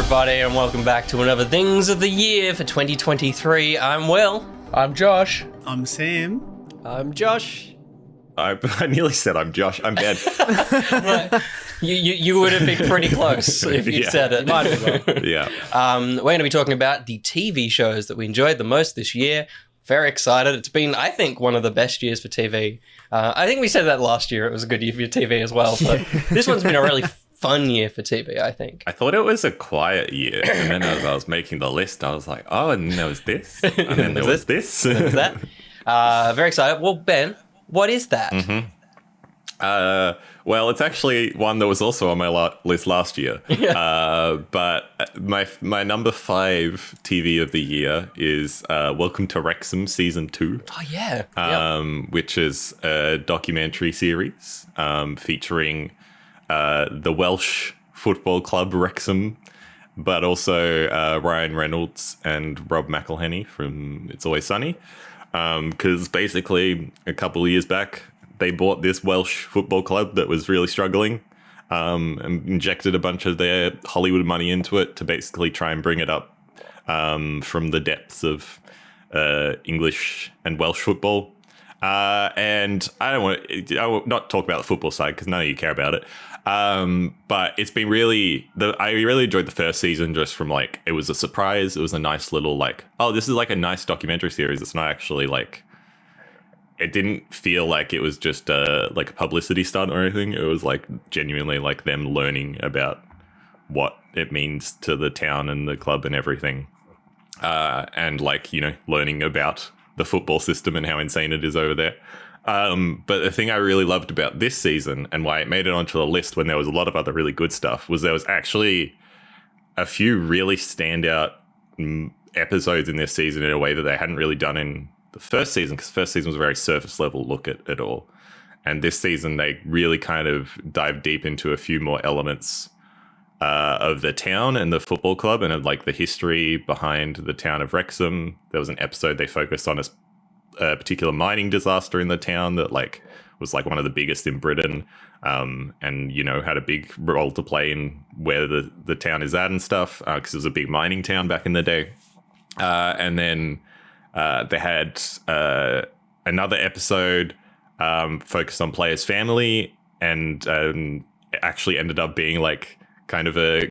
everybody, and welcome back to another Things of the Year for 2023. I'm Will. I'm Josh. I'm Sam. I'm Josh. I nearly said I'm Josh. I'm Ben. Right. You would have been pretty close if you said it. Might as well. Yeah. We're going to be talking about the TV shows that we enjoyed the most this year. Very excited. It's been, I think, one of the best years for TV. I think we said that last year. It was a good year for TV as well. So this one's been a really fun year for TV, I think. I thought it was a quiet year. And then as I was making the list, I was like, oh, and there was this. And then there was this. There was that. Very excited. Well, Ben, what is that? Mm-hmm. Well, it's actually one that was also on my list last year. But my number 5 TV of the year is Welcome to Wrexham Season 2. Oh, yeah. Which is a documentary series featuring the Welsh football club Wrexham, but also Ryan Reynolds and Rob McElhenney from It's Always Sunny. Because basically, a couple of years back, they bought this Welsh football club that was really struggling and injected a bunch of their Hollywood money into it to basically try and bring it up from the depths of English and Welsh football. And I will not talk about the football side because none of you care about it. But it's been I really enjoyed the first season just from like, it was a surprise. It was a nice little like, oh, this is like a nice documentary series. It's not actually like, it didn't feel like it was just like a publicity stunt or anything. It was like genuinely like them learning about what it means to the town and the club and everything. And like, you know, learning about the football system and how insane it is over there. But the thing I really loved about this season and why it made it onto the list when there was a lot of other really good stuff was there was actually a few really standout episodes in this season in a way that they hadn't really done in the first season, because the first season was a very surface level look at it all. And this season, they really kind of dived deep into a few more elements of the town and the football club and of like the history behind the town of Wrexham. There was an episode they focused on a particular mining disaster in the town that like was like one of the biggest in Britain, and you know had a big role to play in where the town is at and stuff, because it was a big mining town back in the day. And then they had another episode focused on players' family, and it actually ended up being like kind of a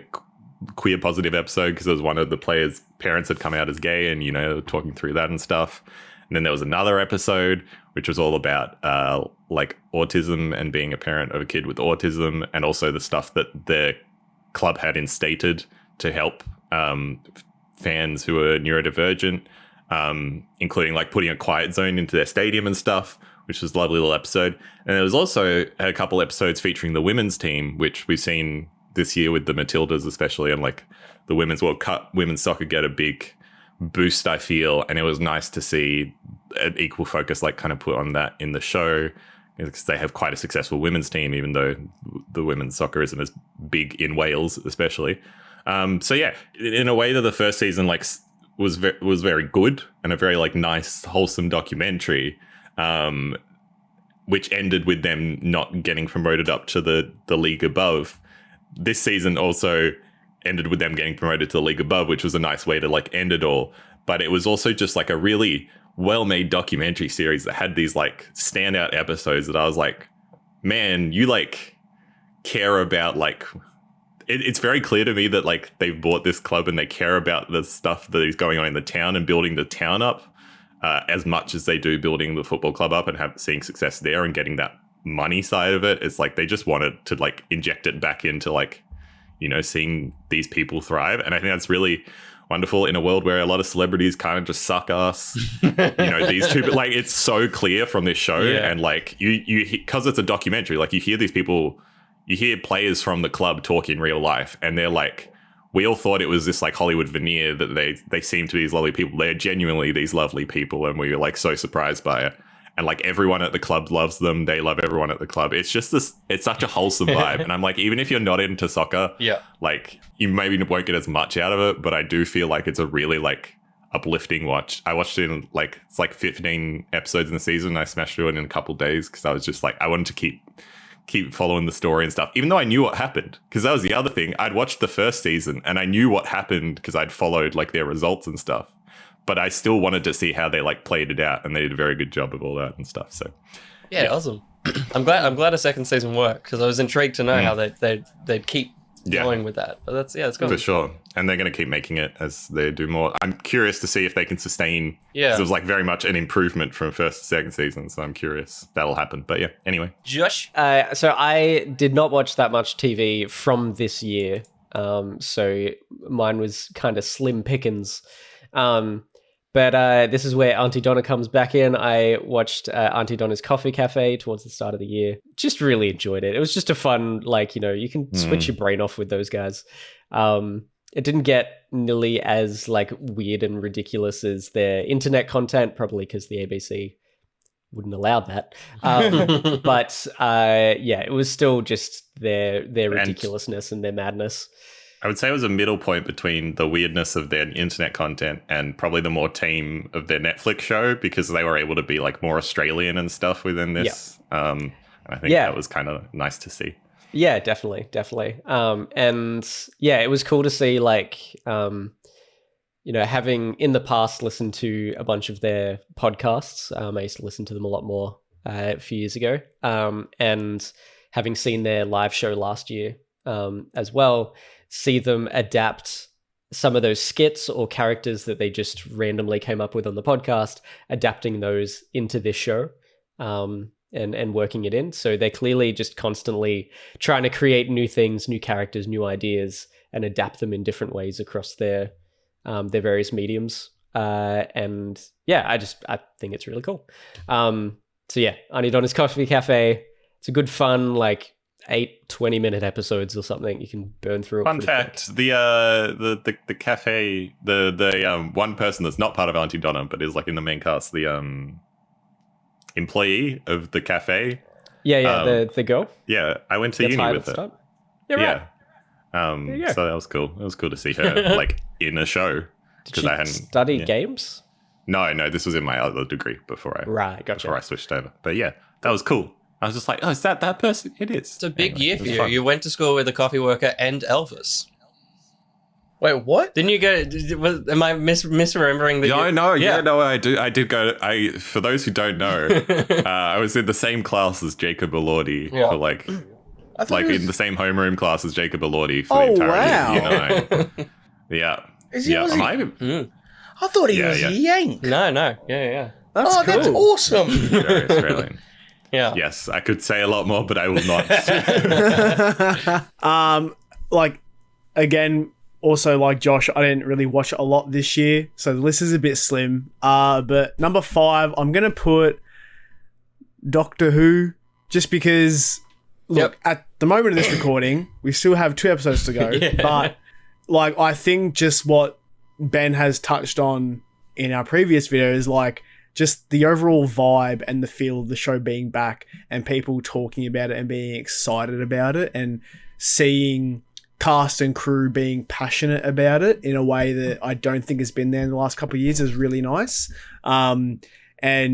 queer positive episode because it was one of the players' parents had come out as gay, and you know talking through that and stuff. And then there was another episode which was all about like autism and being a parent of a kid with autism, and also the stuff that the club had instated to help fans who are neurodivergent, including like putting a quiet zone into their stadium and stuff, which was a lovely little episode. And there was also a couple episodes featuring the women's team, which we've seen this year with the Matildas especially, and like the Women's World Cup, women's soccer get a big boost, I feel, and it was nice to see an equal focus like kind of put on that in the show, because they have quite a successful women's team, even though the women's soccer isn't as big in Wales especially. So yeah, in a way that the first season like was very good and a very like nice wholesome documentary, which ended with them not getting promoted up to the league above. This season also ended with them getting promoted to the league above, which was a nice way to like end it all. But it was also just like a really well-made documentary series that had these like standout episodes that I was like, man, you like care about like, it's very clear to me that like they've bought this club and they care about the stuff that is going on in the town and building the town up as much as they do building the football club up and seeing success there and getting that money side of it. It's like they just wanted to like inject it back into like, you know, seeing these people thrive. And I think that's really wonderful in a world where a lot of celebrities kind of just suck ass. You know, these two, like it's so clear from this show. Yeah. And like you, because it's a documentary, like you hear these people, you hear players from the club talk in real life, and they're like, we all thought it was this like Hollywood veneer that they seem to be these lovely people. They're genuinely these lovely people, and we were like so surprised by it. And like everyone at the club loves them. They love everyone at the club. It's just it's such a wholesome vibe. And I'm like, even if you're not into soccer, like you maybe won't get as much out of it, but I do feel like it's a really like uplifting watch. I watched it in like, it's like 15 episodes in the season. And I smashed through it in a couple of days because I was just like, I wanted to keep keep following the story and stuff, even though I knew what happened, because that was the other thing. I'd watched the first season and I knew what happened because I'd followed like their results and stuff, but I still wanted to see how they like played it out, and they did a very good job of all that and stuff. So Yeah, awesome. I'm glad a second season worked, because I was intrigued to know how they'd keep going with that. But that's cool. For sure. And they're going to keep making it as they do more. I'm curious to see if they can sustain. Yeah. 'Cause it was like very much an improvement from first to second season. So I'm curious that'll happen. But yeah, anyway. Josh? So I did not watch that much TV from this year. So mine was kind of slim pickings. But this is where Aunty Donna comes back in. I watched Aunty Donna's Coffee Cafe towards the start of the year. Just really enjoyed it. It was just a fun, like, you can switch your brain off with those guys. It didn't get nearly as like weird and ridiculous as their internet content, probably because the ABC wouldn't allow that. But yeah, it was still just their ridiculousness and their madness. I would say it was a middle point between the weirdness of their internet content and probably the more tame of their Netflix show, because they were able to be like more Australian and stuff within this. And I think that was kind of nice to see. Yeah, definitely. And yeah, it was cool to see like, having in the past listened to a bunch of their podcasts. I used to listen to them a lot more a few years ago. And having seen their live show last year as well, see them adapt some of those skits or characters that they just randomly came up with on the podcast, adapting those into this show and working it in. So they're clearly just constantly trying to create new things, new characters, new ideas, and adapt them in different ways across their various mediums. And yeah, I think it's really cool. So yeah, Aunty Donna's Coffee Cafe. It's a good fun, like 8 20-minute episodes or something. You can burn through it. Fun fact: quick. The cafe, the one person that's not part of Aunty Donna but is like in the main cast, the employee of the cafe. Yeah, the girl. Yeah, I went to uni with her. Yeah, right. So that was cool. It was cool to see her like in a show, because I hadn't studied games. No, this was in my other degree before I switched over. But yeah, that was cool. I was just like, oh, is that person? It is. It's a big year for you. Fun. You went to school with a coffee worker and Elvis. Wait, what? Didn't you go? Am I misremembering that? No, I did go. For those who don't know, I was in the same class as Jacob Elordi for like in the same homeroom class as Jacob Elordi for the entirety of year 9. I thought he was a Yank. No. Yeah. That's cool. That's awesome. Very Australian. Yeah. Yes, I could say a lot more, but I will not. Again, also like Josh, I didn't really watch it a lot this year, so the list is a bit slim. But number 5, I'm gonna put Doctor Who, just because. Look, at the moment of this recording, we still have 2 episodes to go, but like I think just what Ben has touched on in our previous videos, like just the overall vibe and the feel of the show being back and people talking about it and being excited about it and seeing cast and crew being passionate about it in a way that I don't think has been there in the last couple of years is really nice. And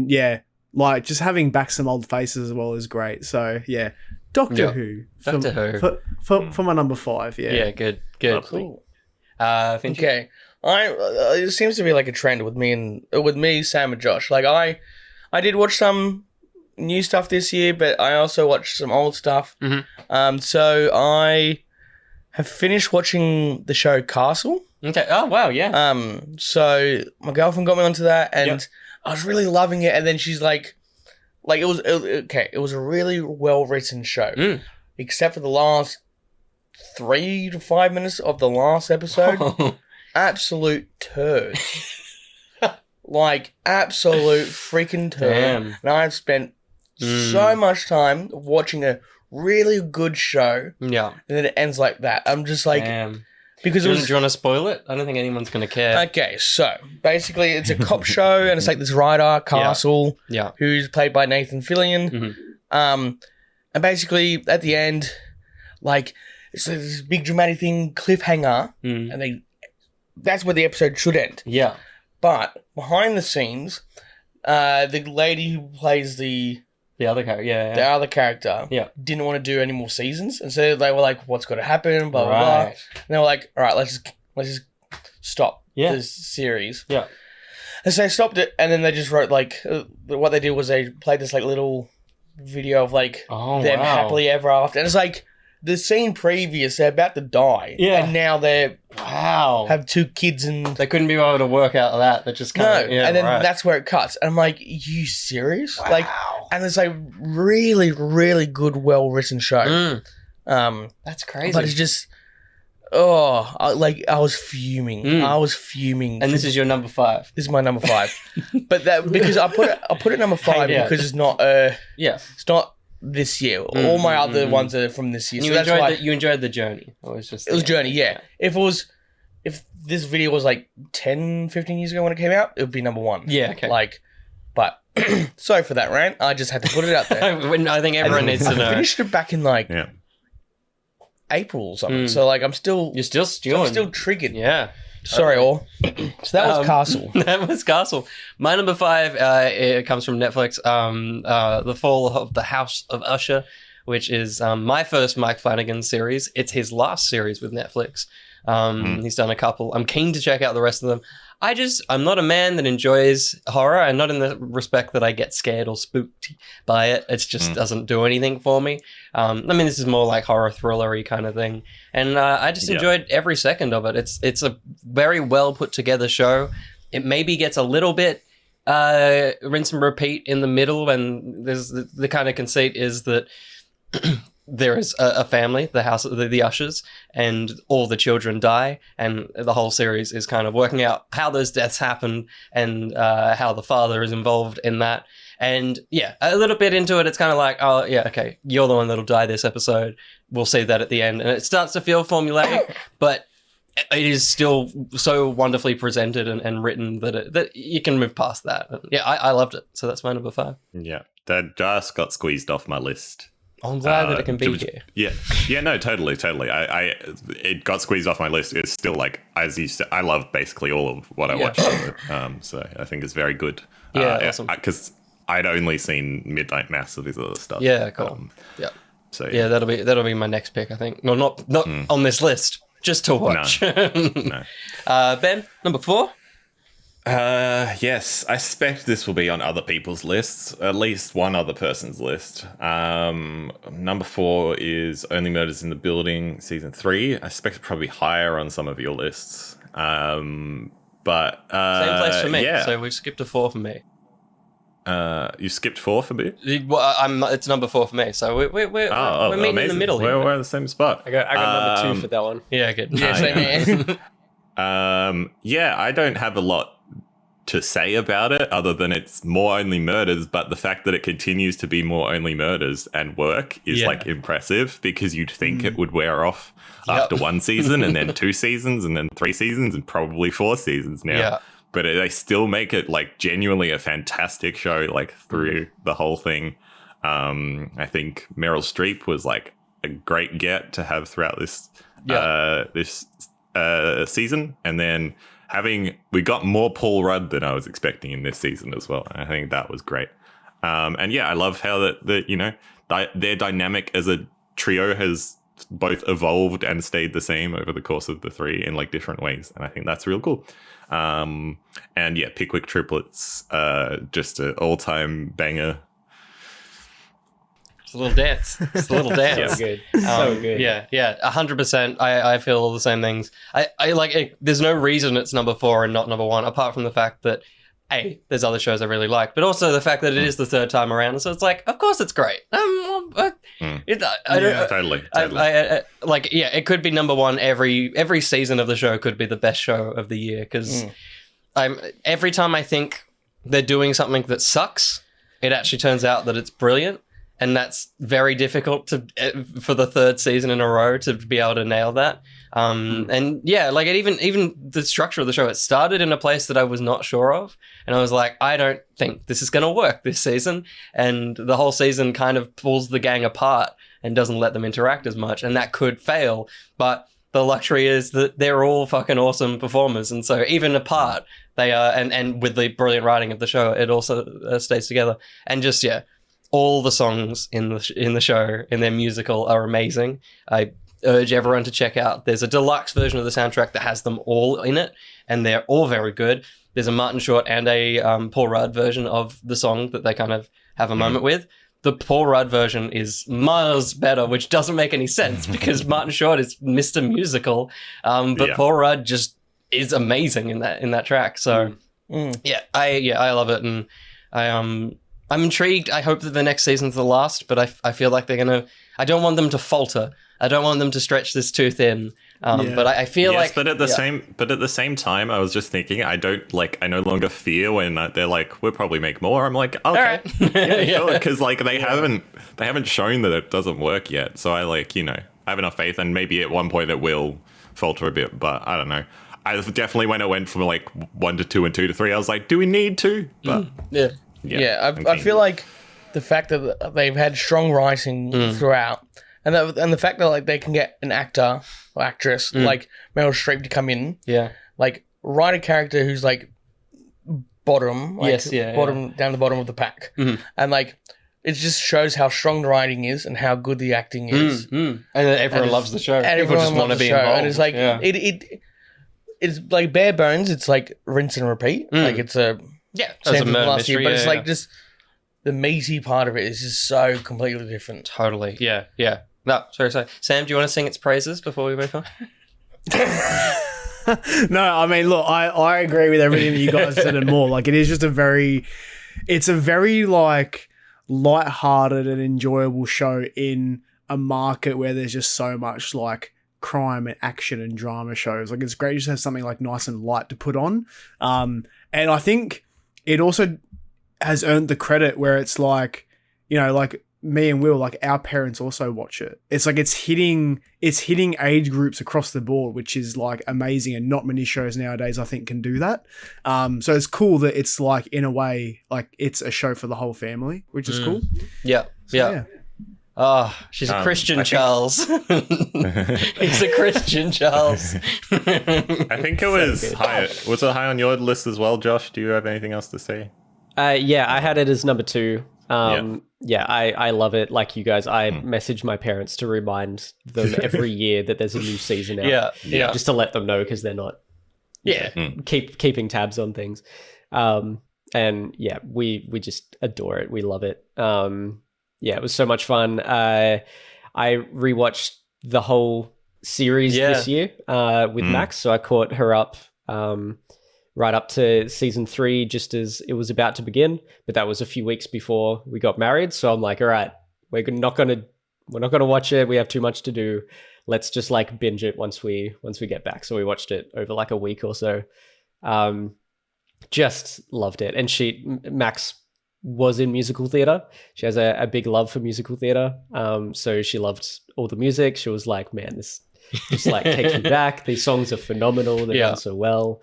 yeah, like just having back some old faces as well is great. So yeah, Doctor Who. For my number 5, yeah. Yeah, good. Cool. Finch? Okay. It seems to be like a trend with me, Sam and Josh. Like I did watch some new stuff this year, but I also watched some old stuff. Mm-hmm. So I have finished watching the show Castle. Okay. Oh wow, yeah. So my girlfriend got me onto that, and I was really loving it. And then she's like it was a really well written show, except for the last 3 to 5 minutes of the last episode. Absolute turd. Like, absolute freaking turd. Damn. And I've spent so much time watching a really good show. Yeah. And then it ends like that. I'm just like... Damn. Because do you want to spoil it? I don't think anyone's going to care. Okay, so basically it's a cop show and it's like this writer, Castle, who's played by Nathan Fillion. Mm-hmm. And basically at the end, like, it's this big dramatic thing, cliffhanger, and that's where the episode should end. Yeah. But behind the scenes, the lady who plays the The other character, yeah. the other character, Yeah. didn't want to do any more seasons, and so they were like, "What's going to happen?" Blah blah blah. Right. And they were like, "All right, let's just stop Yeah. this series." Yeah. And so they stopped it, and then they just wrote like what they did was they played this like little video of like Oh, them wow. happily ever after, and it's like the scene previous they're about to die, Yeah. and now they Wow. have 2 kids and They couldn't be able to work out of that. They just no, kind of, yeah, and then right. that's where it cuts, and I'm like, you serious? Like, and it's like really, really good, well written show. That's crazy. But it's just, I was fuming. I was fuming. And this is your number 5. This is my number 5, but that because I put it number 5 Yeah. because it's not Yeah. it's not this year. All my other ones are from this year. You So that's enjoyed why you enjoyed the journey. It was just it was Journey. Yeah, if this video was like 10, 15 years ago when it came out, it would be number 1. Yeah, okay. Like, but sorry for that rant. I just had to put it out there. I think everyone needs to I know. finished it back in like Yeah. April or something. So like I'm still You're still stewing. I'm still triggered. Yeah. Sorry, all. So that was Castle. That was Castle. My number 5, it comes from Netflix. The Fall of the House of Usher, which is my first Mike Flanagan series. It's his last series with Netflix. He's done a couple. I'm keen to check out the rest of them. I'm not a man that enjoys horror, and not in the respect that I get scared or spooked by it. It just doesn't do anything for me. I mean, this is more like horror thrillery kind of thing, and I just enjoyed every second of it. It's a very well put together show. It maybe gets a little bit rinse and repeat in the middle, and there's the kind of conceit is that there is a family, the house, the Ushers, and all the children die, and the whole series is kind of working out how those deaths happen and how the father is involved in that. And yeah, a little bit into it, it's kind of like, oh yeah, okay, you're the one that'll die this episode. We'll see that at the end, and it starts to feel formulaic, but it is still so wonderfully presented and written that you can move past that. Yeah, I loved it. So that's my number 5. Yeah. That just got squeezed off my list. I'm glad that it can be here. Yeah, no, totally. It got squeezed off my list. It's still like, as you said, I love basically all of what I watched. So I think it's very good. Yeah, awesome. Because I'd only seen Midnight Mass or this other stuff. Yeah, cool. So Yeah, that'll be my next pick, I think. No, not on this list, just to watch. No. Ben, number 4. Yes, I suspect this will be on other people's lists, at least one other person's list. Number 4 is Only Murders in the Building, season 3. I suspect it's probably higher on some of your lists. But Same place for me. Yeah. So we've skipped a 4 for me. You skipped 4 for me? Well, it's number 4 for me. So we're meeting in the amazing. middle here. We're in the same spot. I got number 2 for that one. Yeah, good. Yeah, same here. I don't have a lot to say about it other than it's more Only Murders, but the fact that it continues to be more Only Murders and work is like impressive, because you'd think it would wear off after 1 season and then 2 seasons and then 3 seasons and probably 4 seasons now. Yeah. But they still make it like genuinely a fantastic show, like through the whole thing. I think Meryl Streep was like a great get to have throughout this season, and then we got more Paul Rudd than I was expecting in this season as well. I think that was great. And yeah, I love how their dynamic as a trio has both evolved and stayed the same over the course of the 3 in like different ways, and I think that's real cool. And yeah, Pickwick triplets, just an all-time banger. It's a little dance. It's a little dance. So good. So good. Yeah, 100%. I feel all the same things. I like it. There's no reason it's number 4 and not number 1, apart from the fact that, there's other shows I really like, but also the fact that it is the 3rd time around. So it's like, of course it's great. Totally. It could be number 1 every season of the show could be the best show of the year, because every time I think they're doing something that sucks, it actually turns out that it's brilliant. And that's very difficult for the 3rd season in a row to be able to nail that. And yeah, like even the structure of the show, it started in a place that I was not sure of. And I was like, I don't think this is going to work this season. And the whole season kind of pulls the gang apart and doesn't let them interact as much. And that could fail. But the luxury is that they're all fucking awesome performers. And so even apart, they are, and with the brilliant writing of the show, it also stays together. And just, all the songs in the show, in their musical, are amazing. I urge everyone to check out. There's a deluxe version of the soundtrack that has them all in it, and they're all very good. There's a Martin Short and a Paul Rudd version of the song that they kind of have a moment with. The Paul Rudd version is miles better, which doesn't make any sense because Martin Short is Mr. Musical, but Paul Rudd just is amazing in that track. So I love it, and I'm intrigued. I hope that the next season's the last, but I feel like they're gonna. I don't want them to falter. I don't want them to stretch this too thin. But I feel like, but at the same time, I was just thinking, I no longer fear when they're like, we'll probably make more. I'm like, okay, because they haven't shown that it doesn't work yet. So I I have enough faith, and maybe at one point it will falter a bit, but I don't know. I definitely, when it went from 1 to 2 and 2 to 3, I was like, do we need to? But I feel like the fact that they've had strong writing throughout. And the fact that they can get an actor or actress like Meryl Streep to come in, write a character who's bottom, bottom down the bottom of the pack, and it just shows how strong the writing is and how good the acting is, and everyone loves the show. And people just want to be involved. And it's it's bare bones. It's rinse and repeat. It's a that's a murder mystery, but it's just the meaty part of it is just so completely different. Totally, yeah. No, sorry. Sam, do you want to sing its praises before we move on? No, I mean, look, I agree with everything that you guys said and more. It is just a very light-hearted and enjoyable show in a market where there's just so much crime and action and drama shows. It's great just to have something nice and light to put on. And I think it also has earned the credit where it's me and Will, our parents also watch it. It's it's hitting age groups across the board, which is amazing, and not many shows nowadays I think can do that. So it's cool that it's in a way it's a show for the whole family, which is cool. Yeah. Oh, she's a Christian, Charles. He's a Christian, Charles. I think it was high. Was it high on your list as well, Josh? Do you have anything else to say? I had it as number 2. I love it. Like you guys, I message my parents to remind them every year that there's a new season out. Just to let them know because they're not keeping tabs on things. We just adore it. We love it. It was so much fun. I rewatched the whole series this year with Max, so I caught her up right up to season 3 just as it was about to begin, but that was a few weeks before we got married. So I'm like, all right, we're not gonna watch it. We have too much to do. Let's just binge it once we get back. So we watched it over a week or so. Just loved it. And Max was in musical theater. She has a big love for musical theater. So she loved all the music. She was like, man, this just takes me back. These songs are phenomenal. They're done so well.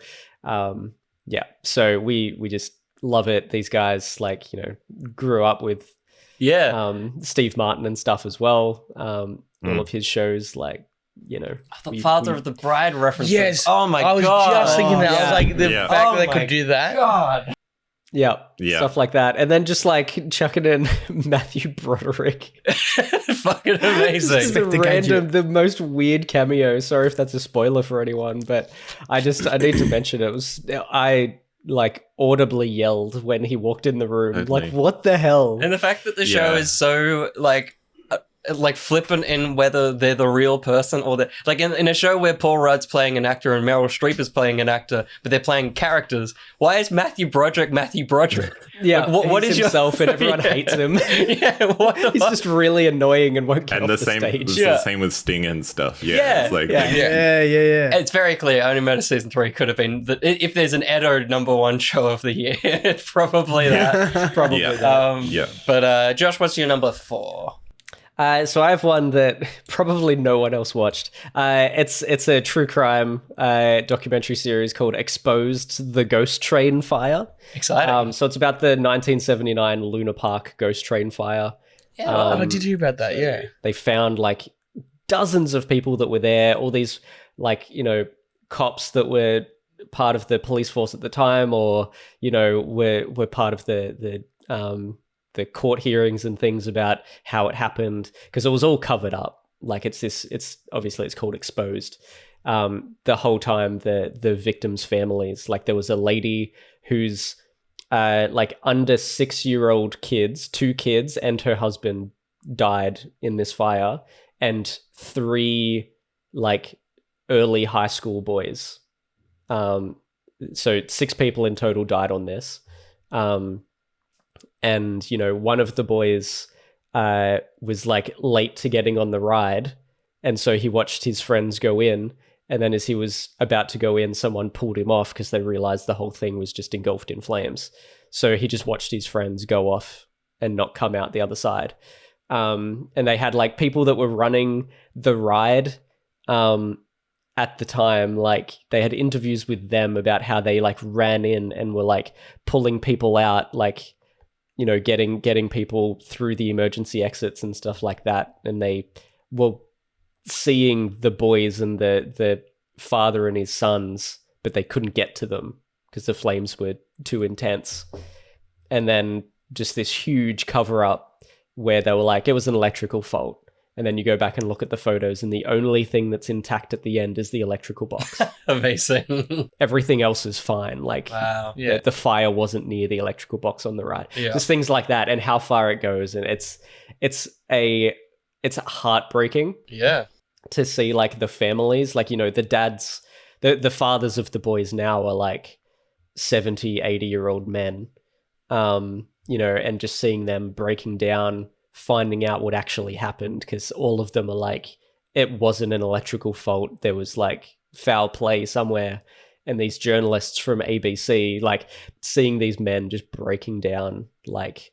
So we just love it. These guys grew up with Steve Martin and stuff as well. All of his shows I thought Father of the Bride references. Yes. Oh my god. I was just thinking that. I was the fact that they could do that. God. Yeah, stuff like that. And then just chucking in Matthew Broderick. Fucking amazing. Just the most weird cameo. Sorry if that's a spoiler for anyone, but I need to mention it. I audibly yelled when he walked in the room. Totally. What the hell? And the fact that the show is so flippant in whether they're the real person or they're in a show where Paul Rudd's playing an actor and Meryl Streep is playing an actor, but they're playing characters. Why is Matthew Broderick? Yeah, what is himself and everyone hates him. What the He's fuck? just really annoying and won't get off the stage. It's the same with Sting and stuff. Yeah. It's very clear. Only Murder Season 3 could have been if there's an ETTO number 1 show of the year, it's probably that. But Josh, what's your number 4? So I have one that probably no one else watched. It's a true crime documentary series called Exposed: The Ghost Train Fire. Exciting. So it's about the 1979 Luna Park ghost train fire. Yeah, I did hear about that. Yeah, they found dozens of people that were there. All these cops that were part of the police force at the time, or were part of the the court hearings and things about how it happened, because it was all covered up. Like it's obviously it's called exposed. The whole time the victims' families, like there was a lady who's like under 6-year-old kids, 2 kids and her husband died in this fire, and 3 like early high school boys. So 6 people in total died on this. And, you know, one of the boys was like late to getting on the ride. And so he watched his friends go in. And then as he was about to go in, someone pulled him off because they realized the whole thing was just engulfed in flames. So he just watched his friends go off and not come out the other side. And they had like people that were running the ride at the time, like they had interviews with them about how they like ran in and were like pulling people out, like, you know, getting people through the emergency exits and stuff like that. And they were seeing the boys and the father and his sons, but they couldn't get to them because the flames were too intense. And then just this huge cover up where they were like, it was an electrical fault. And then you go back and look at the photos, and the only thing that's intact at the end is the electrical box. Amazing. Everything else is fine. Like, Wow. Yeah. the fire wasn't near the electrical box on the ride. Yeah. Just things like that, and how far it goes, and it's heartbreaking Yeah. to see like the families, like, you know, the dads, the fathers of the boys now are like 70, 80-year-old men, you know, and just seeing them breaking down, finding out what actually happened, because all of them are like, it wasn't an electrical fault, there was like foul play somewhere. And these journalists from ABC, like seeing these men just breaking down like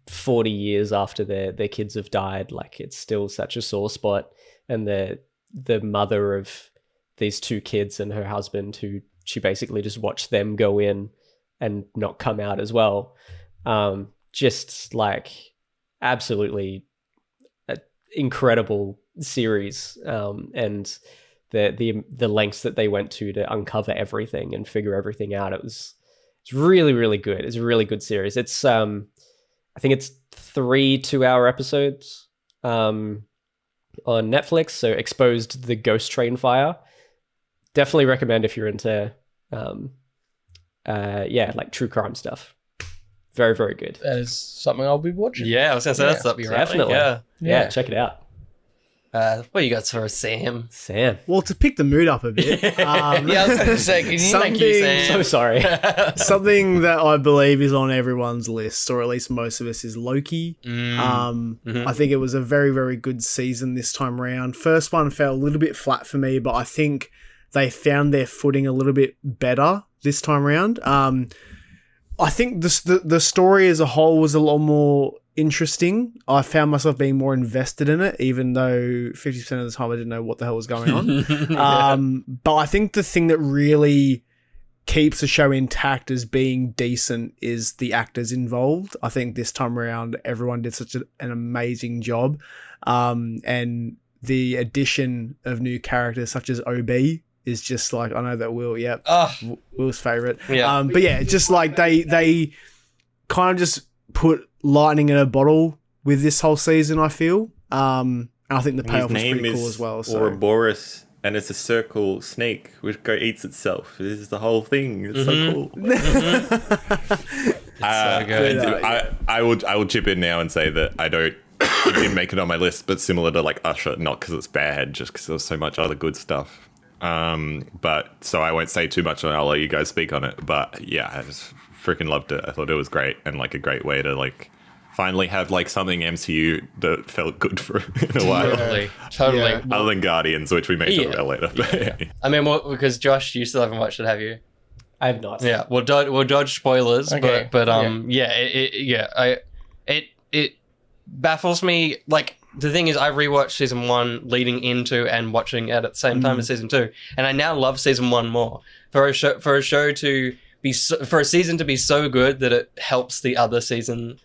40 years after their kids have died, like it's still such a sore spot. And the mother of these 2 kids and her husband, who she basically just watched them go in and not come out as well, just like absolutely incredible series, and the lengths that they went to uncover everything and figure everything out. It's really, really good. It's a really good series. It's I think it's 3 2-hour episodes on Netflix. So Exposed, the Ghost Train Fire. Definitely recommend if you're into like true crime stuff. Very, very good. That is something I'll be watching. Yeah, I was going to say that's up your alley. Definitely. Yeah. Yeah, check it out. What you got for us, Sam? Sam. Well, to pick the mood up a bit, Yeah, I was going to say, can you... Something- Thank you, Sam. So sorry. something that I believe is on everyone's list, or at least most of us, is Loki. I think it was a very, very good season this time around. First one felt a little bit flat for me, but I think they found their footing a little bit better this time around. I think the story as a whole was a lot more interesting. I found myself being more invested in it, even though 50% of the time I didn't know what the hell was going on. But I think the thing that really keeps the show intact as being decent is the actors involved. I think this time around, everyone did such an amazing job. And the addition of new characters such as OB is just like, I know that Will, Will's favorite. Yeah. But yeah, just like they kind of just put lightning in a bottle with this whole season, I feel. And I think the payoff was pretty cool as well. So. Ouroboros, and it's a circle snake which eats itself. This is the whole thing. It's so cool. so good. I will chip in now and say that it didn't make it on my list, but similar to like Usher, not because it's bad, just because there's so much other good stuff. But so I won't say too much, and I'll let you guys speak on it. But yeah, I just freaking loved it. I thought it was great, and like a great way to like finally have like something MCU that felt good for in a while. Totally. Yeah. Other than Guardians, which we may talk about later. But I mean, because Josh, you still haven't watched it, have you? I have not. Yeah, we'll dodge spoilers, Okay. but it baffles me. Like, the thing is, I rewatched season 1 leading into and watching it at the same time as season 2, and I now love season 1 more. For a show to be for a season to be so good that it helps the other season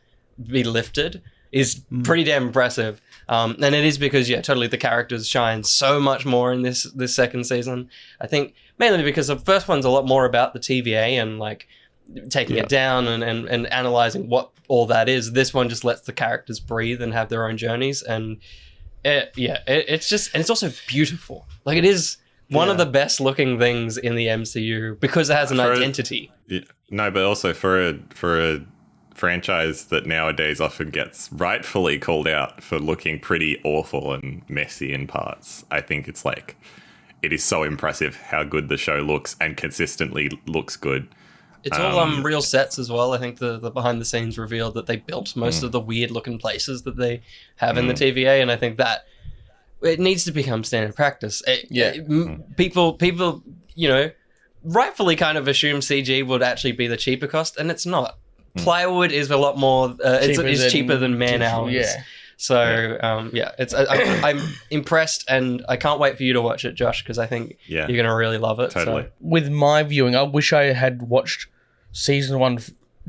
be lifted is pretty damn impressive. And it is because, totally, the characters shine so much more in this second season. I think mainly because the first one's a lot more about the TVA and like taking it down and analyzing what all that is. This one just lets the characters breathe and have their own journeys, and it's just, and it's also beautiful. Like, it is one of the best looking things in the MCU because it has an identity. No, but also for a franchise that nowadays often gets rightfully called out for looking pretty awful and messy in parts. I think it's like, it is so impressive how good the show looks and consistently looks good. It's all real sets as well. I think the behind the scenes revealed that they built most of the weird looking places that they have in the TVA, and I think that it needs to become standard practice. People, you know, rightfully kind of assume CG would actually be the cheaper cost, and it's not. Plywood is a lot more. It's cheaper than man hours. Yeah. So I'm impressed, and I can't wait for you to watch it, Josh, because I think you're gonna really love it. Totally. So. With my viewing, I wish I had watched season 1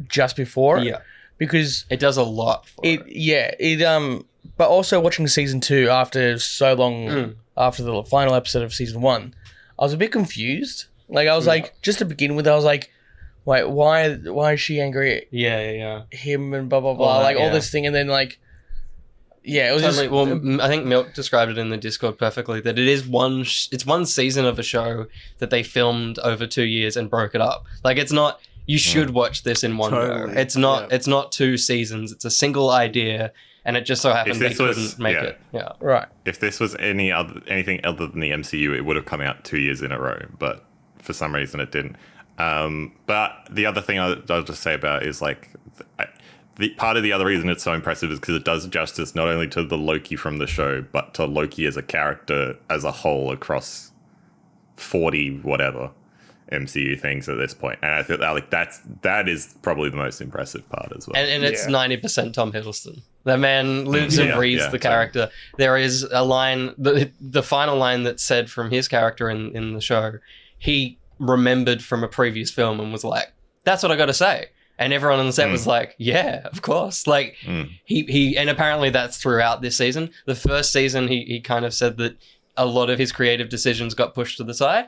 just before. Yeah, because it does a lot. For it. But also watching season 2 after so long after the final episode of season 1, I was a bit confused. Like, I was like, just to begin with, I was like, wait, why is she angry at him and blah blah blah, all this thing, and then like, it was totally. Well, I think Milk described it in the Discord perfectly, that it is it's one season of a show that they filmed over 2 years and broke it up. Like, it's not, you should watch this in one go. It's not 2 seasons. It's a single idea, and it just so happened they couldn't make it. Yeah, right. If this was anything other than the MCU, it would have come out 2 years in a row, but for some reason it didn't. But the other thing I'll just say about it is, like, the part of the other reason it's so impressive is because it does justice not only to the Loki from the show, but to Loki as a character as a whole across 40 whatever MCU things at this point. And I feel that is probably the most impressive part as well. And it's 90% Tom Hiddleston. That man lives and breathes the character. There is a line, the final line that's said from his character in the show, he remembered from a previous film and was like, that's what I got to say. And everyone on the set was like, yeah, of course. Like, he and apparently that's throughout this season. The first season, he kind of said that a lot of his creative decisions got pushed to the side.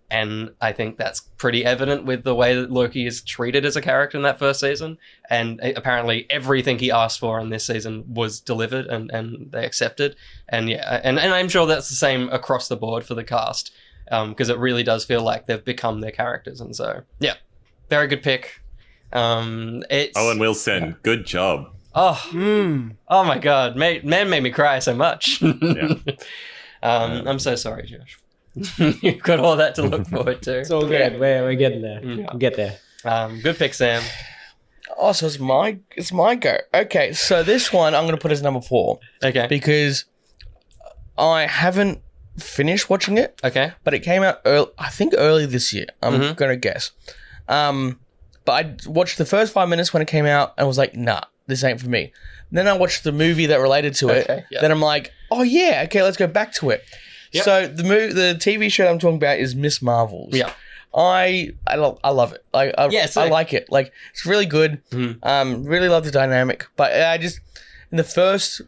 And I think that's pretty evident with the way that Loki is treated as a character in that first season. And apparently everything he asked for in this season was delivered and they accepted. And and I'm sure that's the same across the board for the cast. Because it really does feel like they've become their characters. And so, very good pick. It's Owen Wilson, good job. Oh my God. Man made me cry so much. I'm so sorry, Josh. You've got all that to look forward to. It's all good. We're getting there. We'll get there. Good pick, Sam. Oh, so it's my go. Okay, so this one I'm going to put as number 4. Okay. Because I haven't finished watching it. Okay. But it came out early this year. I'm going to guess. But I watched the first 5 minutes when it came out and was like, nah, this ain't for me. And then I watched the movie that related to it. Then I'm like, oh yeah, okay, let's go back to it. Yep. So the TV show I'm talking about is Miss Marvels. Yeah. I love it. Like I like it. Like, it's really good. Really love the dynamic. But I just, in the first,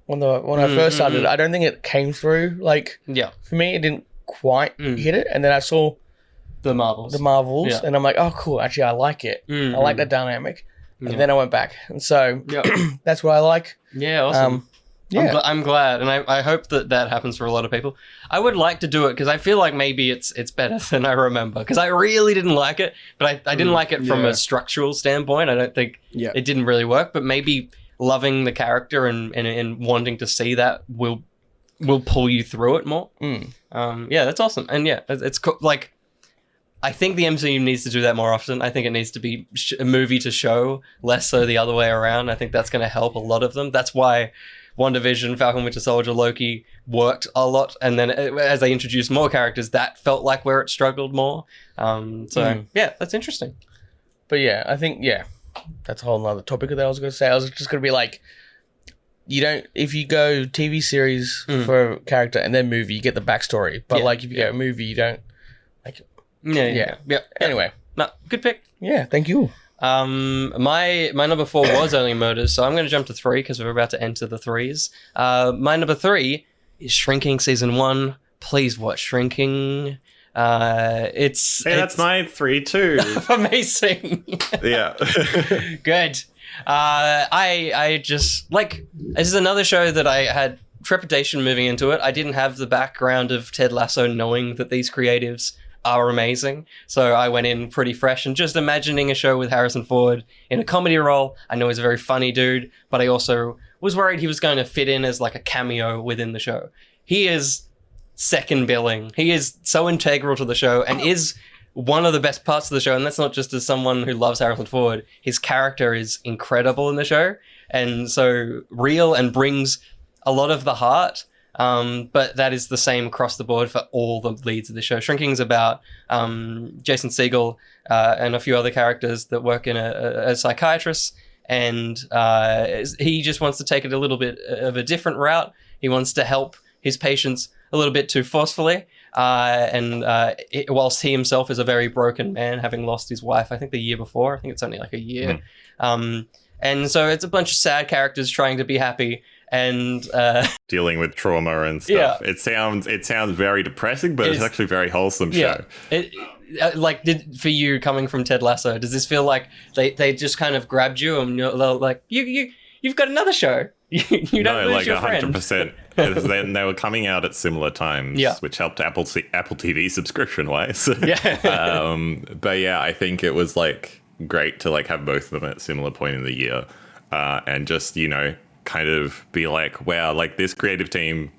when I first started, I don't think it came through. Like, for me, it didn't quite hit it. And then I saw the Marvels, and I'm like, oh cool, actually I like it. I like that dynamic. And then I went back, and so that's what I like. Yeah, awesome. I'm glad, and I hope that happens for a lot of people. I would like to do it because I feel like maybe it's better than I remember, because I really didn't like it, but I didn't like it from a structural standpoint. I don't think it didn't really work, but maybe loving the character and wanting to see that will pull you through it more. That's awesome. And it's cool. Like, I think the MCU needs to do that more often. I think it needs to be a movie to show, less so the other way around. I think that's going to help a lot of them. That's why WandaVision, Falcon Winter Soldier, Loki worked a lot. And then as they introduced more characters, that felt like where it struggled more. That's interesting. But I think, that's a whole nother topic that I was going to say. I was just going to be like, if you go TV series for a character and then movie, you get the backstory. But if you go movie, you don't, like... Anyway. No, good pick. Yeah, thank you. My number 4 was Only Murders, so I'm going to jump to 3 because we're about to enter the 3s. My number 3 is Shrinking Season 1. Please watch Shrinking. That's my 3 too. Amazing. Yeah. Good. I just like, this is another show that I had trepidation moving into it. I didn't have the background of Ted Lasso knowing that these creatives are amazing. So I went in pretty fresh and just imagining a show with Harrison Ford in a comedy role. I know he's a very funny dude, but I also was worried he was going to fit in as like a cameo within the show. He is second billing. He is so integral to the show and is one of the best parts of the show. And that's not just as someone who loves Harrison Ford. His character is incredible in the show. And so real and brings a lot of the heart. But that is the same across the board for all the leads of the show. Shrinking's about Jason Segel and a few other characters that work in a psychiatrist, and he just wants to take it a little bit of a different route. He wants to help his patients a little bit too forcefully, whilst he himself is a very broken man, having lost his wife, I think the year before. I think it's only like a year. And so it's a bunch of sad characters trying to be happy and dealing with trauma and stuff. Yeah. It sounds very depressing, but it's actually a very wholesome show. For you coming from Ted Lasso, does this feel like they just kind of grabbed you and you're like you've got another show? You don't lose your friend. 100%. Then they were coming out at similar times, which helped Apple TV subscription wise. But yeah, I think it was like great to like have both of them at a similar point in the year, and just kind of be like, wow, like this creative teim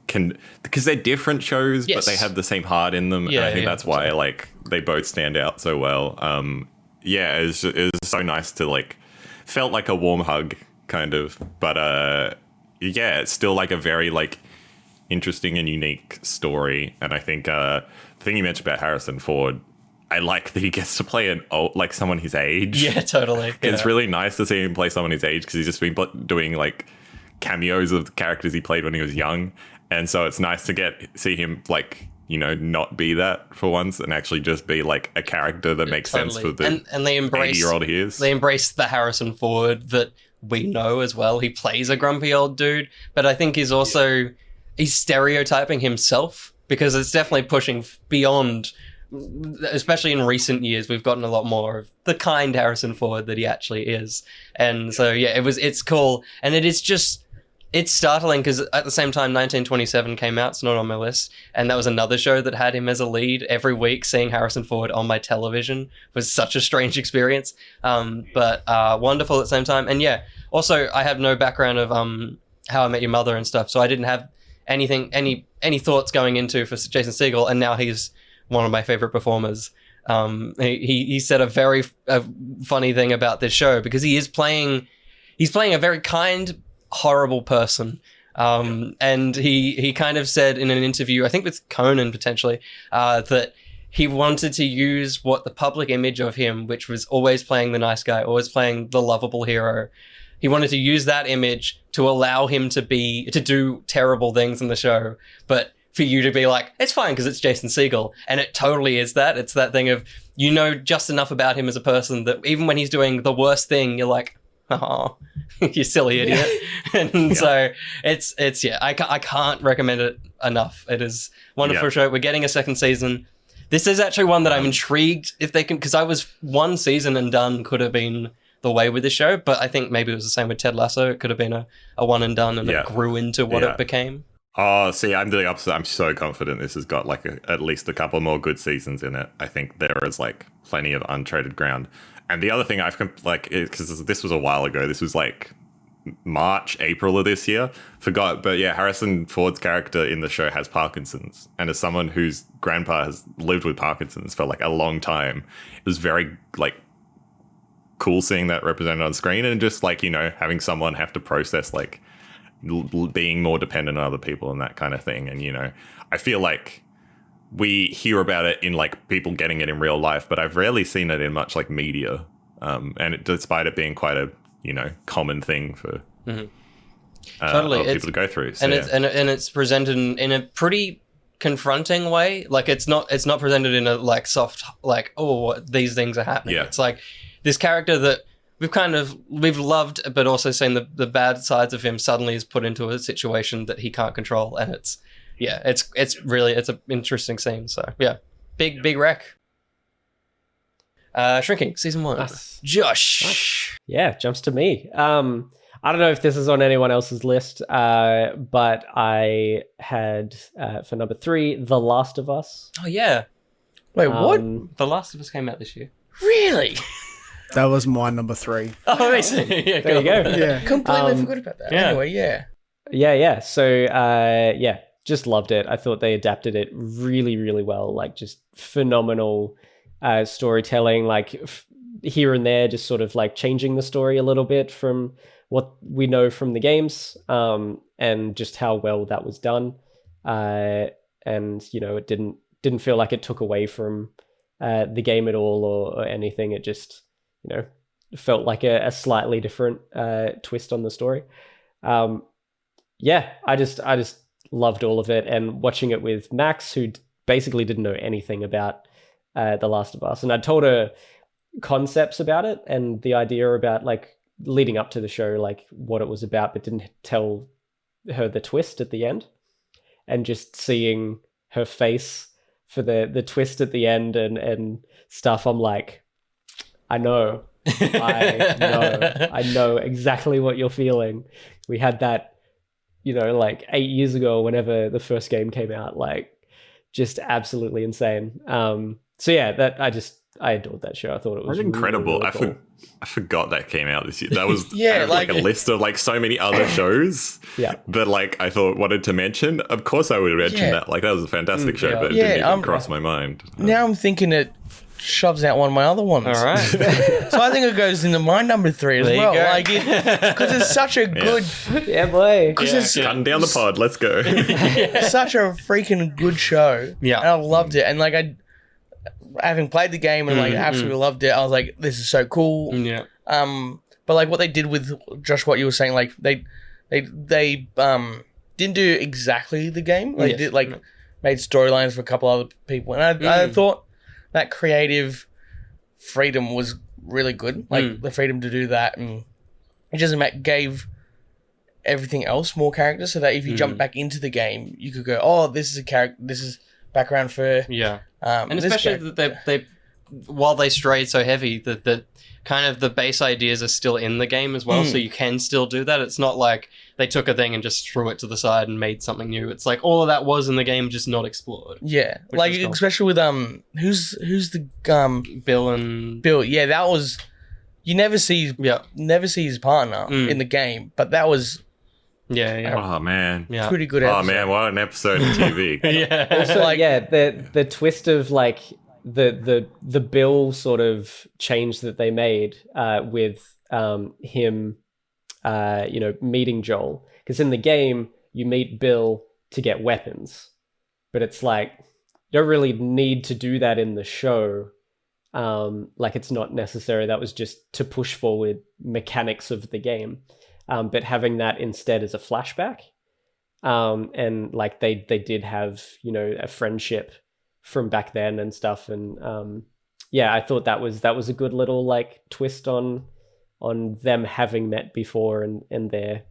can, because they're different shows, but they have the same heart in them. And I think that's why like they both stand out so well. It was so nice to like, felt like a warm hug kind of, but it's still like a very like interesting and unique story. And I think the thing you mentioned about Harrison Ford, I like that he gets to play someone his age. Yeah, totally. It's really nice to see him play someone his age because he's just been doing like cameos of the characters he played when he was young. And so it's nice to see him like, not be that for once and actually just be like a character that makes sense for the and they embrace 80-year-old he is. They embrace the Harrison Ford that we know as well. He plays a grumpy old dude, but I think he's also he's stereotyping himself because it's definitely pushing beyond. Especially in recent years, we've gotten a lot more of the kind Harrison Ford that he actually is. And so, it's cool. And it's startling because at the same time, 1927 came out. It's not on my list. And that was another show that had him as a lead every week. Seeing Harrison Ford on my television was such a strange experience. But wonderful at the same time. And also I have no background of How I Met Your Mother and stuff. So I didn't have any thoughts going into for Jason Segel. And now he's one of my favorite performers. He said a very funny thing about this show because he's playing a very kind, horrible person. And he kind of said in an interview, I think with Conan potentially, that he wanted to use what the public image of him, which was always playing the nice guy, always playing the lovable hero. He wanted to use that image to allow him to do terrible things in the show, but for you to be like, it's fine because it's Jason Segel. And it totally is that. It's that thing of, just enough about him as a person that even when he's doing the worst thing, you're like, oh, you silly idiot. And so I can't recommend it enough. It is a wonderful show. We're getting a second season. This is actually one that I'm intrigued if they can, because I was one season and done could have been the way with the show, but I think maybe it was the same with Ted Lasso. It could have been a one and done and it grew into what it became. Oh, see, I'm the opposite. I'm so confident this has got like at least a couple more good seasons in it. I think there is like plenty of untreaded ground. And the other thing because this was a while ago, this was like March, April of this year, forgot. But Harrison Ford's character in the show has Parkinson's. And as someone whose grandpa has lived with Parkinson's for like a long time, it was very like cool seeing that represented on screen and just like, having someone have to process like being more dependent on other people and that kind of thing. And, I feel like we hear about it in like people getting it in real life, but I've rarely seen it in much like media. Despite it being quite a, common thing for totally people to go through. So, and it's presented in a pretty confronting way. Like it's not presented in a like soft, like, oh, these things are happening. Yeah. It's like this character that we've loved, but also seen the bad sides of him suddenly is put into a situation that he can't control. And yeah, it's an interesting scene. So yeah, big wreck. Shrinking season 1. Nice. Josh. Yeah, jumps to me. I don't know if this is on anyone else's list, but I had for number 3, The Last of Us. Oh yeah. Wait, what? The Last of Us came out this year. Really? That was my number 3. Oh, amazing. Yeah, There you go. Yeah. Completely forgot about that. yeah. Anyway, yeah. Yeah. So, yeah, just loved it. I thought they adapted it really, really well. Like, just phenomenal storytelling. Like, here and there, just sort of like changing the story a little bit from what we know from the games, and just how well that was done. And it didn't feel like it took away from the game at all or anything. It just felt like a slightly different twist on the story. I just loved all of it, and watching it with Max, who basically didn't know anything about The Last of Us, and I told her concepts about it and the idea about like leading up to the show, like what it was about, but didn't tell her the twist at the end. And just seeing her face for the twist at the end and stuff, I'm like, I know exactly what you're feeling. We had that, like 8 years ago, whenever the first game came out, like just absolutely insane. So yeah, I adored that show. I thought it was incredible. really cool. I forgot that came out this year. That was Yeah, like a list of like so many other shows. Yeah. But like I wanted to mention. Of course I would have mentioned that. Like that was a fantastic show, but it didn't even cross my mind. Now I'm thinking it shoves out one of my other ones. All right. So I think it goes into my number 3 as There you well. go. Like because it's such a good, Yeah, boy. because it's Cutting down the pod. Let's go. such a freaking good show. Yeah. And I loved it. And like having played the game and like absolutely loved it, I was like, this is so cool. Yeah. But like what they did with Josh, what you were saying, like they didn't do exactly the game. They did made storylines for a couple other people, and I thought that creative freedom was really good. Like the freedom to do that, and it just gave everything else more character, so that if you jump back into the game, you could go, oh, this is a character, this is background for And especially that they while they strayed so heavy, that kind of the base ideas are still in the game as well, so you can still do that. It's not like they took a thing and just threw it to the side and made something new. It's like all of that was in the game, just not explored. Yeah, like is cool. especially with who's the Bill. Yeah, that was, you never see his partner in the game, but that was Oh man. Yeah. pretty good episode. Oh man, what an episode of TV. Yeah. Also, Like- the twist of like the Bill sort of change that they made with him meeting Joel, because in the game you meet Bill to get weapons, but it's like you don't really need to do that in the show. Like it's not necessary. That was just to push forward mechanics of the game, but having that instead as a flashback, and like they did have a friendship from back then and stuff, and I thought that was a good little like twist on them having met before and their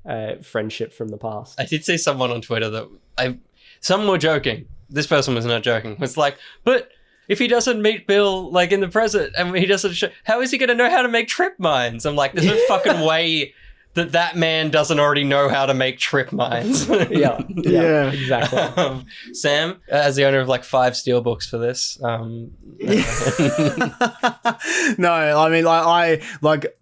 friendship from the past. I did see someone on Twitter that some were joking. This person was not joking. It's like, but if he doesn't meet Bill like in the present and he doesn't how is he going to know how to make trip mines? I'm like, there's no fucking way that man doesn't already know how to make trip mines. yeah, exactly. Sam, as the owner of like 5 steelbooks for this, No, I mean, I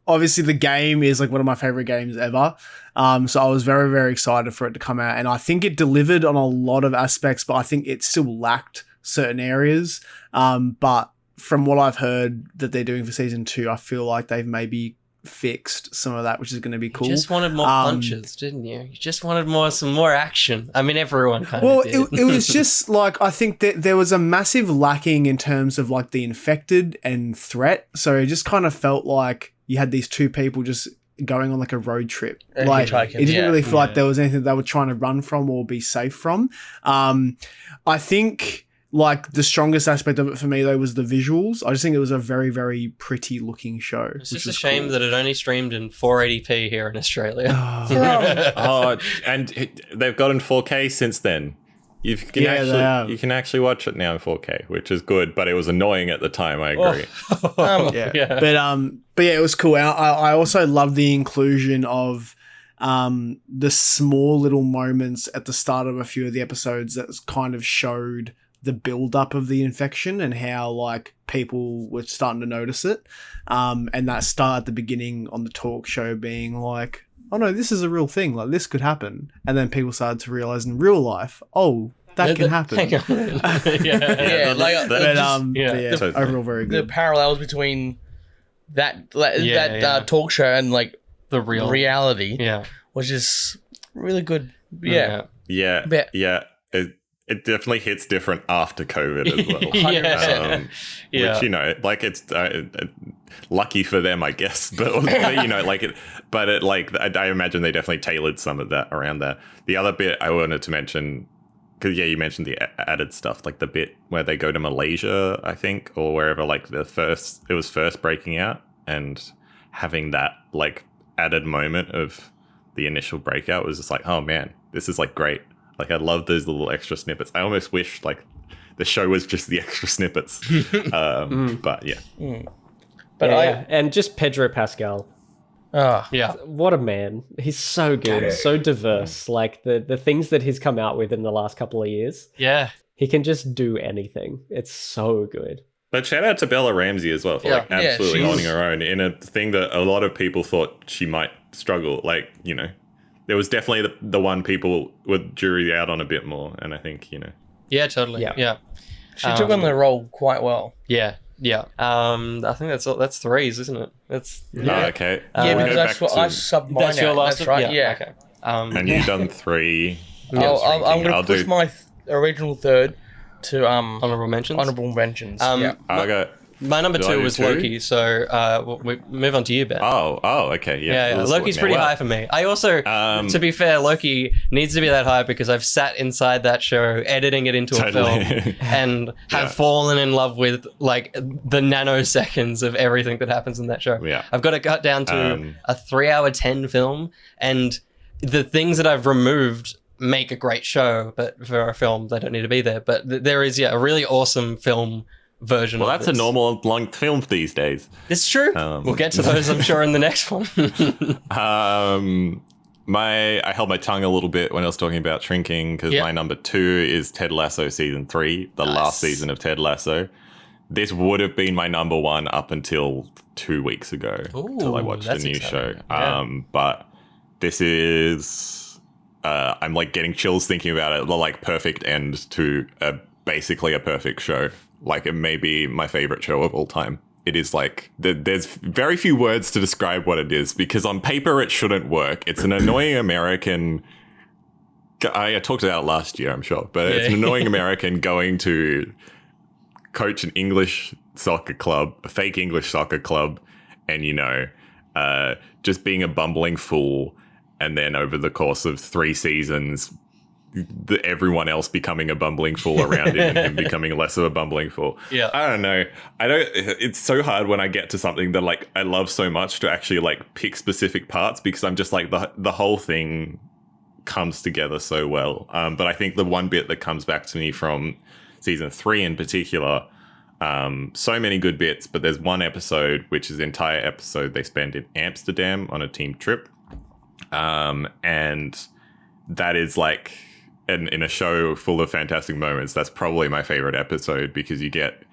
obviously the game is like one of my favorite games ever. So I was very, very excited for it to come out, and I think it delivered on a lot of aspects, but I think it still lacked certain areas. But from what I've heard that they're doing for season 2, I feel like they've maybe fixed some of that, which is going to be cool. You just wanted more punches, didn't you? You just wanted some more action. I mean, everyone kind of did. It was just like, I think that there was a massive lacking in terms of like the infected and threat. So it just kind of felt like you had these two people just going on like a road trip. Like it didn't really feel like there was anything they were trying to run from or be safe from. I think like the strongest aspect of it for me though was the visuals. I just think it was a very, very pretty looking show. It's just a shame that it only streamed in 480p here in Australia. And they've gotten 4K since then. you can actually watch it now in 4K, which is good, but it was annoying at the time. I agree. But yeah, it was cool. I also love the inclusion of the small little moments at the start of a few of the episodes that kind of showed the build up of the infection and how like people were starting to notice it. And that start at the beginning on the talk show being like, oh no, this is a real thing. Like this could happen. And then people started to realize in real life, oh, that can happen. Overall very good. The parallels between that talk show and like the real reality, Yeah. was just really good. Yeah. It definitely hits different after COVID as well. 100%. Which, you know, like it's lucky for them, I guess. But, you know, like I imagine they definitely tailored some of that around that. The other bit I wanted to mention, because, you mentioned the added stuff, like the bit where they go to Malaysia, I think, or wherever, like it was first breaking out, and having that, like, added moment of the initial breakout was just like, oh man, this is like great. Like, I love those little extra snippets. I almost wish like the show was just the extra snippets. But yeah. But and just Pedro Pascal. What a man. He's so good, so diverse. Like the things that he's come out with in the last couple of years. Yeah. He can just do anything. It's so good. But shout out to Bella Ramsey as well for like absolutely holding her own in a thing that a lot of people thought she might struggle. Like, you know, there was definitely the one people would jury out on a bit more, and I think, you know. Yeah, totally. Yeah. She took on the role quite well. Yeah. I think that's threes, isn't it? That's okay. Because that's what I subbed mine That's your out. last That's right. one? Yeah. Okay. And you've done 3. I'm going to push my original third to Honorable mentions. I'll go. My number Did I 2 do was 2? Loki, so we move on to you, Ben. Oh, okay. Yeah. Loki's pretty high for me. I also, to be fair, Loki needs to be that high because I've sat inside that show, editing it into a film, and have fallen in love with like the nanoseconds of everything that happens in that show. Yeah. I've got it cut down to a 3-hour 10 film, and the things that I've removed make a great show, but for a film, they don't need to be there. But there is, a really awesome film version of that's this. a normal long film these days. It's true. We'll get to those, I'm sure, in the next one. I held my tongue a little bit when I was talking about shrinking, because my number 2 is Ted Lasso season 3, the last season of Ted Lasso. This would have been my number 1 up until 2 weeks ago, till I watched the new show. But this is, I'm like getting chills thinking about it. The like perfect end to basically a perfect show. Like, it may be my favorite show of all time. It is like, there's very few words to describe what it is, because on paper it shouldn't work. It's an annoying American. I talked about it last year, I'm sure, but it's an annoying American going to coach an English soccer club, a fake English soccer club, and, just being a bumbling fool. And then over the course of 3 seasons, everyone else becoming a bumbling fool around him and him becoming less of a bumbling fool. Yeah. I don't know. It's so hard when I get to something that like I love so much to actually like pick specific parts, because I'm just like the whole thing comes together so well. But I think the one bit that comes back to me from season 3 in particular, so many good bits, but there's one episode, which is the entire episode they spend in Amsterdam on a team trip. And that is like, in a show full of fantastic moments, that's probably my favorite episode, because you get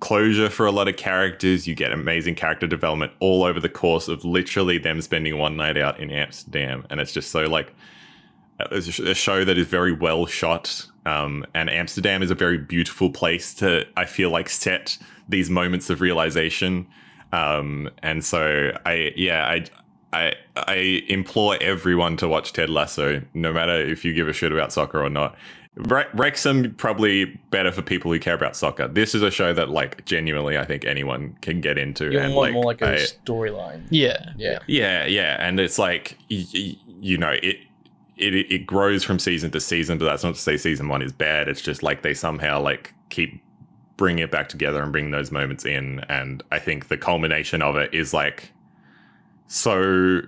closure for a lot of characters, you get amazing character development all over the course of literally them spending one night out in Amsterdam. And it's just so like a show that is very well shot. And Amsterdam is a very beautiful place to, I feel like, set these moments of realization. And so I implore everyone to watch Ted Lasso, no matter if you give a shit about soccer or not. Wrexham, probably better for people who care about soccer. This is a show that, like, genuinely, I think anyone can get into. You and want more like a storyline. Yeah. And it's like, it grows from season to season, but that's not to say season 1 is bad. It's just like they somehow like keep bringing it back together and bring those moments in. And I think the culmination of it is like so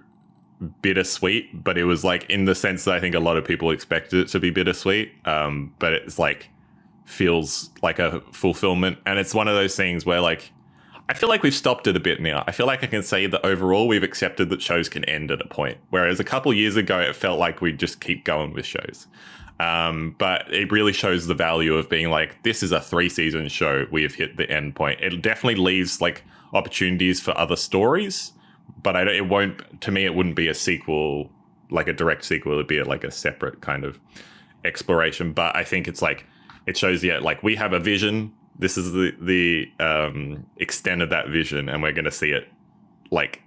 bittersweet, but it was like in the sense that I think a lot of people expected it to be bittersweet. But it's like feels like a fulfillment, and it's one of those things where like I feel like we've stopped it a bit now. I feel like I can say that overall we've accepted that shows can end at a point, whereas a couple years ago it felt like we just keep going with shows. But it really shows the value of being like, this is a 3-season show. We have hit the end point. It definitely leaves like opportunities for other stories, but it won't. To me, it wouldn't be a sequel, like a direct sequel. It'd be like a separate kind of exploration. But I think it's like it shows like we have a vision. This is the extent of that vision, and we're going to see it like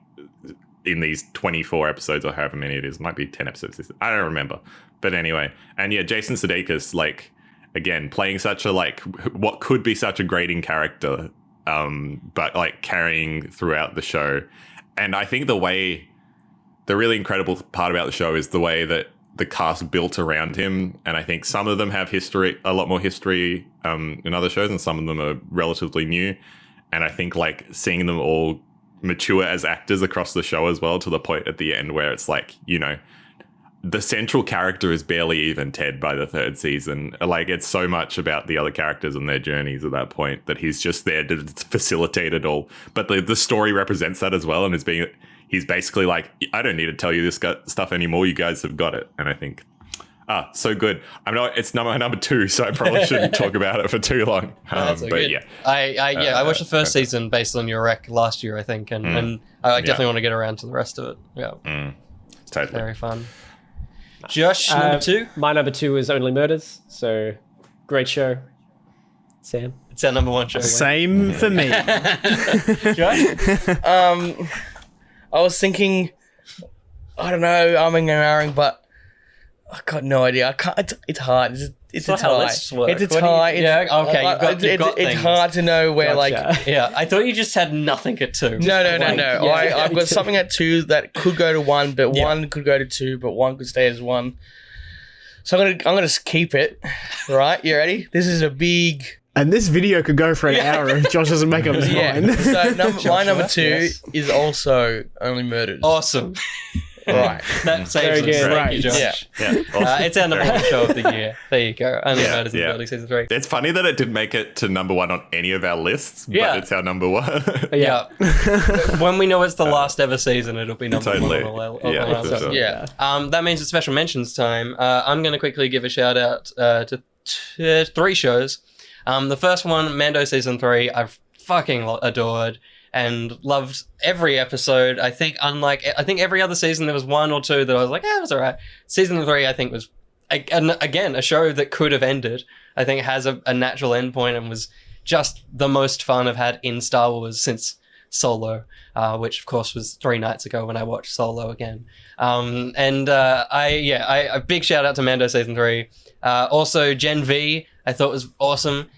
in these 24 episodes or however many it is. It might be 10 episodes. I don't remember. But anyway, and yeah, Jason Sudeikis, like, again, playing such a, like, what could be such a grating character, but, like, carrying throughout the show. And I think the really incredible part about the show is the way that the cast built around him. And I think some of them have a lot more history in other shows, and some of them are relatively new. And I think, like, seeing them all mature as actors across the show as well, to the point at the end where it's like, you know, the central character is barely even Ted by the 3rd season. Like, it's so much about the other characters and their journeys at that point that he's just there to facilitate it all. But the story represents that as well, and he's basically like, I don't need to tell you this stuff anymore. You guys have got it. And I think, so good. It's number 2, so I probably shouldn't talk about it for too long. But good. Yeah, I watched the first season based on your rec last year, I think, and I definitely want to get around to the rest of it. Yeah, totally very fun. Josh, number 2? My number 2 is Only Murders, so great show. Sam? It's our number 1 show. Same for me. Josh? I was thinking, I don't know, I'm but I got no idea. I can't. It's hard. It's a tie. It's a tie. Yeah. Okay. It's hard to know where Gotcha. Yeah. I thought you just had nothing at 2. No. Yeah, I've got something at 2 that could go to 1, but 1 could go to 2, but 1 could stay as 1. So I'm gonna keep it. Right? You ready? This is a big. And this video could go for an hour if Josh doesn't make up his mind. So my number 2 is also Only Murders. Awesome. Right. That saves us. Thank you, Josh. Yeah. Awesome. It's our number 1 show of the year. There you go. Only Murders in the yeah. Building season 3. It's funny that it didn't make it to number 1 on any of our lists, but Yeah. it's our number 1. Yeah. When we know it's the last ever season, it'll be number Totally. 1 on all Yeah, our for lists. sure. Yeah. That means it's special mentions time. I'm going to quickly give a shout out to 3 shows. The first one, Mando season 3, I've fucking adored and loved every episode. I think every other season there was 1 or 2 that I was like, it was all right. Season 3, I think, was again a show that could have ended. I think it has a natural endpoint and was just the most fun I've had in Star Wars since Solo, which of course was 3 nights ago when I watched Solo again. A big shout out to Mando season 3. Also Gen V, I thought was awesome.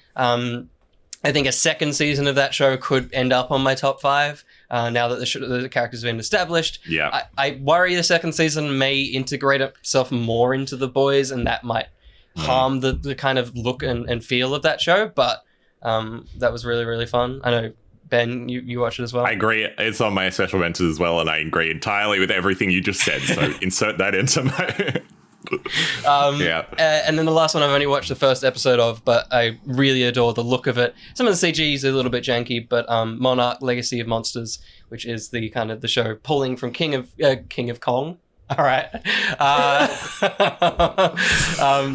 I think a second season of that show could end up on my top 5 now that the characters have been established. Yeah. I worry the second season may integrate itself more into the boys, and that might harm the kind of look and feel of that show. But that was really, really fun. I know, Ben, you watched it as well. I agree. It's on my special mentions as well, and I agree entirely with everything you just said. So insert that into my... And then the last one I've only watched the first episode of, but I really adore the look of it. Some of the CG is a little bit janky, but Monarch: Legacy of Monsters, which is the kind of the show pulling from King of Kong. All right, the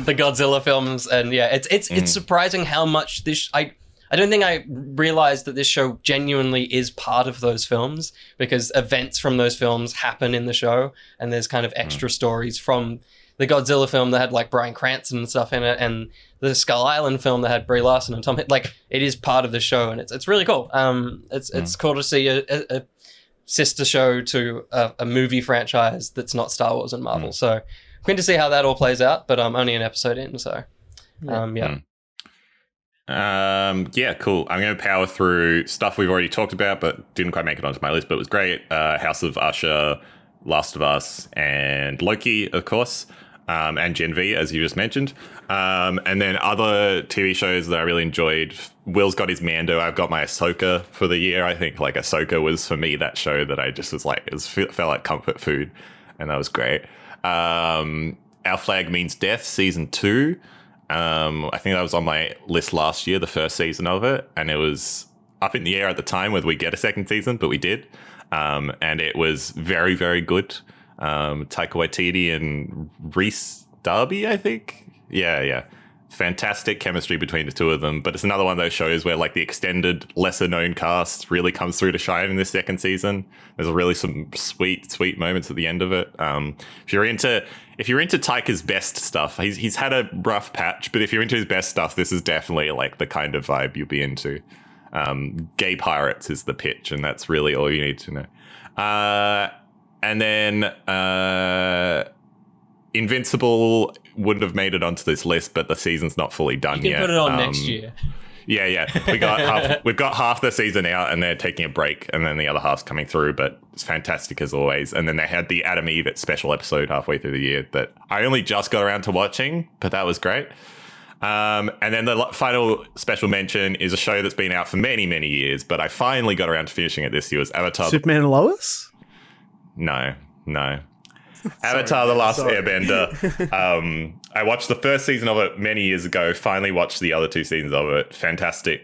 Godzilla films, and it's surprising how much this I don't think I realized that this show genuinely is part of those films, because events from those films happen in the show, and there's kind of extra stories from the Godzilla film that had like Bryan Cranston and stuff in it, and the Skull Island film that had Brie Larson and Tom. Like, it is part of the show, and it's really cool. It's cool to see a sister show to a movie franchise that's not Star Wars and Marvel. So I'm going to see how that all plays out, but I'm only an episode in, so yeah. Cool. I'm going to power through stuff we've already talked about, but didn't quite make it onto my list, but it was great. House of Usher, Last of Us, and Loki, of course. And Gen V, as you just mentioned. And then other TV shows that I really enjoyed. Will's got his Mando. I've got my Ahsoka for the year. I think like Ahsoka was, for me, that show that I just was like, felt like comfort food. and that was great. Our Flag Means Death season 2. I think that was on my list last year, the first season of it, and it was up in the air at the time whether we get a second season, but we did, and it was very, very good. Taika Waititi and Reese Darby, I think. Yeah. Fantastic chemistry between the two of them, but it's another one of those shows where like the extended, lesser-known cast really comes through to shine in this second season. There's really some sweet moments at the end of it. If you're into Taika's best stuff, he's had a rough patch, but if you're into his best stuff, this is definitely like the kind of vibe you'll be into. Gay pirates is the pitch, and that's really all you need to know. And then Invincible wouldn't have made it onto this list, but the season's not fully done yet. You can put it on next year. Yeah. We've got half the season out, and they're taking a break, and then the other half's coming through, but it's fantastic as always. And then they had the Adam Eve special episode halfway through the year that I only just got around to watching, but that was great. And then the final special mention is a show that's been out for many, many years, but I finally got around to finishing it this year. It was Avatar. Superman and Lois? No. Avatar: The Last Airbender. I watched the first season of it many years ago. Finally watched the other 2 seasons of it. Fantastic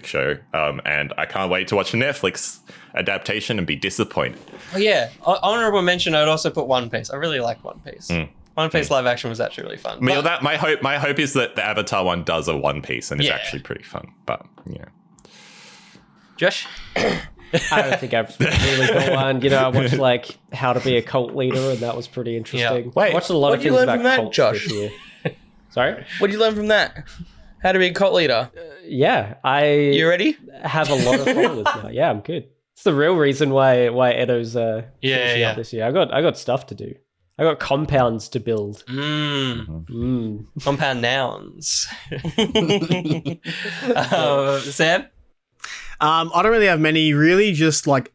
show. And I can't wait to watch the Netflix adaptation and be disappointed. Oh yeah, honorable mention. I'd also put One Piece. I really like One Piece. One Piece live action was actually really fun. My hope is that the Avatar one does a One Piece and it's actually pretty fun. But yeah, Josh. I don't think I've really got one. I watched like How to Be a Cult Leader, and that was pretty interesting. Yeah. I watched a lot of things about cults Josh? this year. Sorry? What did you learn from that? How to be a cult leader? Yeah, You ready? have a lot of followers now. Yeah, I'm good. It's the real reason why ETTO's finishing up this year. I got stuff to do. I got compounds to build. Compound nouns. Sam? I don't really have many, really, just like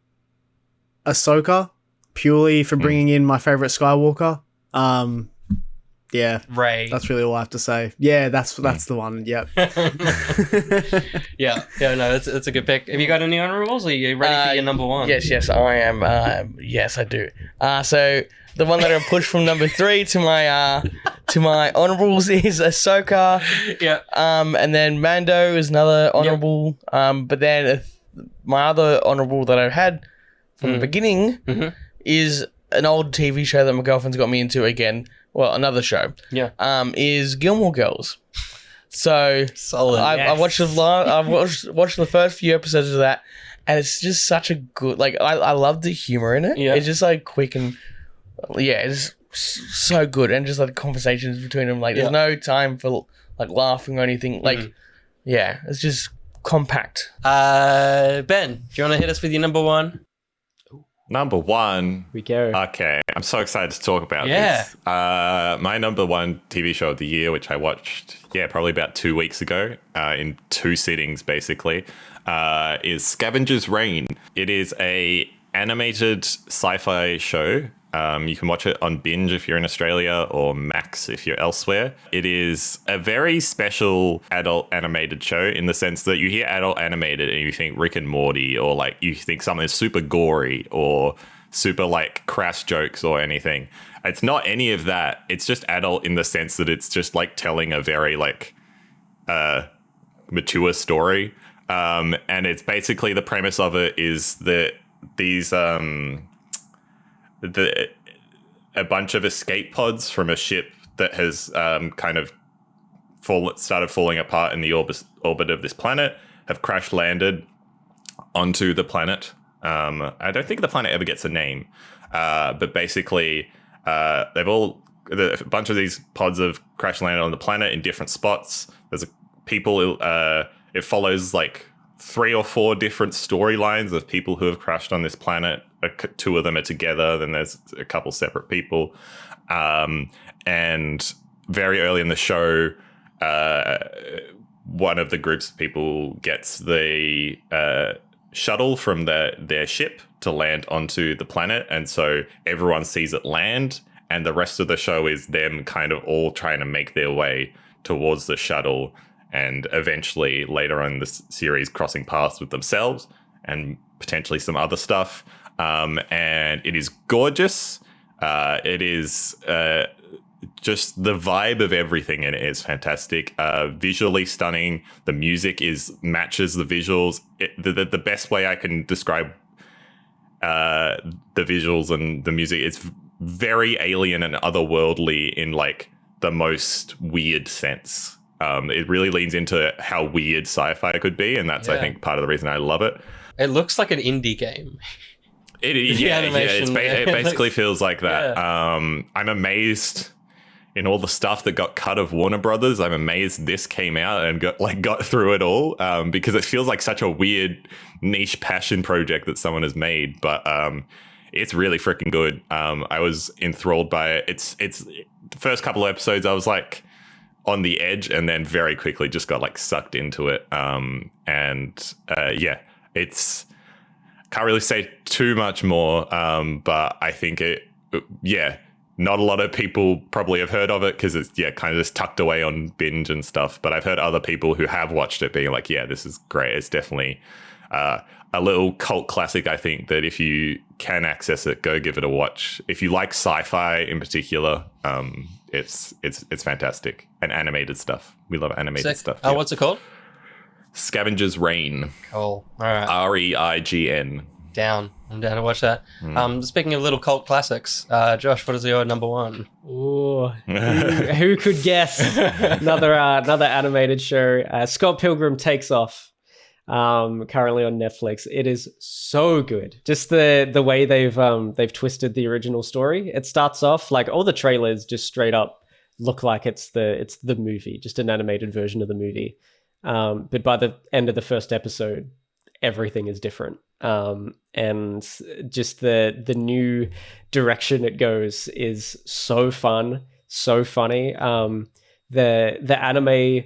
Ahsoka, purely for bringing in my favorite Skywalker. Yeah, Ray. that's really all I have to say. Yeah, that's the one. Yep. Yeah, no, that's a good pick. Have you got any honorables? Are you ready for your number one? Yes, I am. Yes, I do. So the one that I pushed from number 3 to my honorables is Ahsoka. Yeah. And then Mando is another honorable. But then my other honorable that I had from the beginning is an old TV show that my girlfriend's got me into again. Well, another show. Yeah. Is Gilmore Girls. So solid. I watched watched the first few episodes of that, and it's just such a good. Like I love the humor in it. Yeah. It's just like quick and it's so good, and just like the conversations between them. Like there's no time for like laughing or anything. Like it's just compact. Ben, do you want to hit us with your number one? Number one. We go. Okay, I'm so excited to talk about this. My number one TV show of the year, which I watched, probably about 2 weeks ago, in 2 sittings, basically, is Scavengers Reign. It is a animated sci-fi show. You can watch it on Binge if you're in Australia, or Max if you're elsewhere. It is a very special adult animated show in the sense that you hear adult animated and you think Rick and Morty, or like you think something is super gory or super like crass jokes or anything. It's not any of that. It's just adult in the sense that it's just like telling a very like mature story. And it's basically, the premise of it is that these a bunch of escape pods from a ship that has kind of started falling apart in the orbit of this planet have crash landed onto the planet. I don't think the planet ever gets a name, but basically a bunch of these pods have crash landed on the planet in different spots. There's people. It follows like 3 or 4 different storylines of people who have crashed on this planet. 2 of them are together, then there's a couple separate people. And very early in the show, one of the groups of people gets the shuttle from their ship to land onto the planet. And so everyone sees it land, and the rest of the show is them kind of all trying to make their way towards the shuttle, and eventually later on in the series crossing paths with themselves and potentially some other stuff. and it is gorgeous. It is just the vibe of everything in it is fantastic. Visually stunning. The music matches the visuals. The best way I can describe the visuals and the music, it's very alien and otherworldly in like the most weird sense. It really leans into how weird sci-fi could be, and that's I think part of the reason I love it. It looks like an indie game. It basically feels like that. Yeah. I'm amazed in all the stuff that got cut of Warner Brothers. I'm amazed this came out and got through it all, because it feels like such a weird niche passion project that someone has made. But it's really freaking good. I was enthralled by it. It's the first couple of episodes I was like on the edge, and then very quickly just got like sucked into it. It's can't really say too much more, but I think not a lot of people probably have heard of it because it's kind of just tucked away on binge and stuff. But I've heard other people who have watched it being like, this is great. It's definitely a little cult classic. I think that if you can access it, go give it a watch. If you like sci-fi in particular, it's fantastic. And animated stuff. We love animated stuff. What's it called? Scavengers Reign. Cool. All right. REIGN. I'm down to watch that. Speaking of little cult classics, Josh, what is your number one? Ooh, who could guess? Another animated show. Scott Pilgrim Takes Off. Currently on Netflix. It is so good. Just the way they've twisted the original story. It starts off like all the trailers just straight up look like it's the movie, just an animated version of the movie. But by the end of the first episode, everything is different. And just the new direction it goes is so fun, so funny. The anime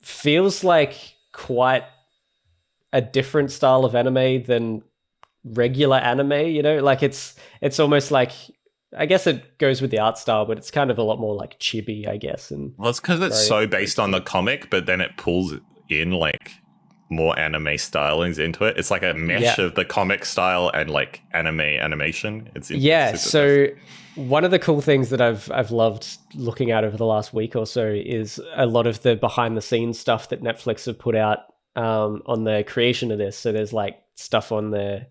feels like quite a different style of anime than regular anime, like it's almost like, I guess it goes with the art style, but it's kind of a lot more like chibi, I guess. And well, it's because it's so based on the comic, but then it pulls in like more anime stylings into it. It's like a mesh of the comic style and like animation. It's so one of the cool things that I've loved looking at over the last week or so is a lot of the behind the scenes stuff that Netflix have put out on the creation of this. So there's like stuff on the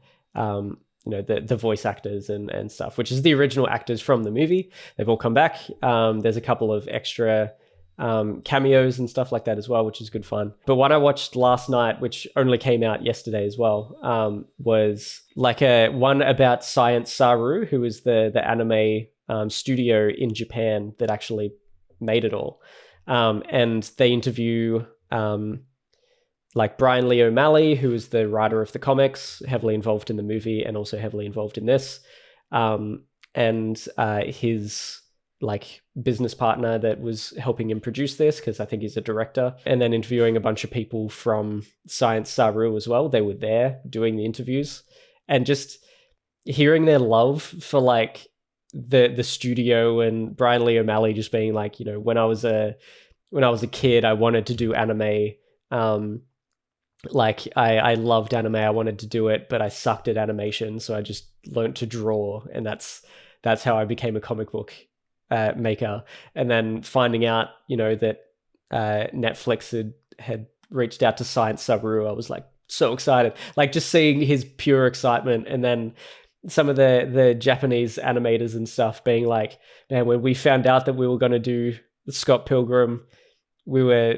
the voice actors and stuff, which is the original actors from the movie. They've all come back. There's a couple of extra cameos and stuff like that as well, which is good fun. But one I watched last night, which only came out yesterday as well, was like one about Science Saru, who is the anime studio in Japan that actually made it all. And they interview like Brian Lee O'Malley, who is the writer of the comics, heavily involved in the movie and also heavily involved in this, and his like business partner that was helping him produce this, because I think he's a director, and then interviewing a bunch of people from Science Saru as well. They were there doing the interviews, and just hearing their love for like the studio, and Brian Lee O'Malley just being like, when I was a kid, I wanted to do anime. Like I loved anime. I wanted to do it, but I sucked at animation, so I just learned to draw, and that's how I became a comic book maker. And then finding out, that Netflix had reached out to Science Saru, I was like so excited. Like just seeing his pure excitement, and then some of the Japanese animators and stuff being like, man, when we found out that we were going to do Scott Pilgrim, we were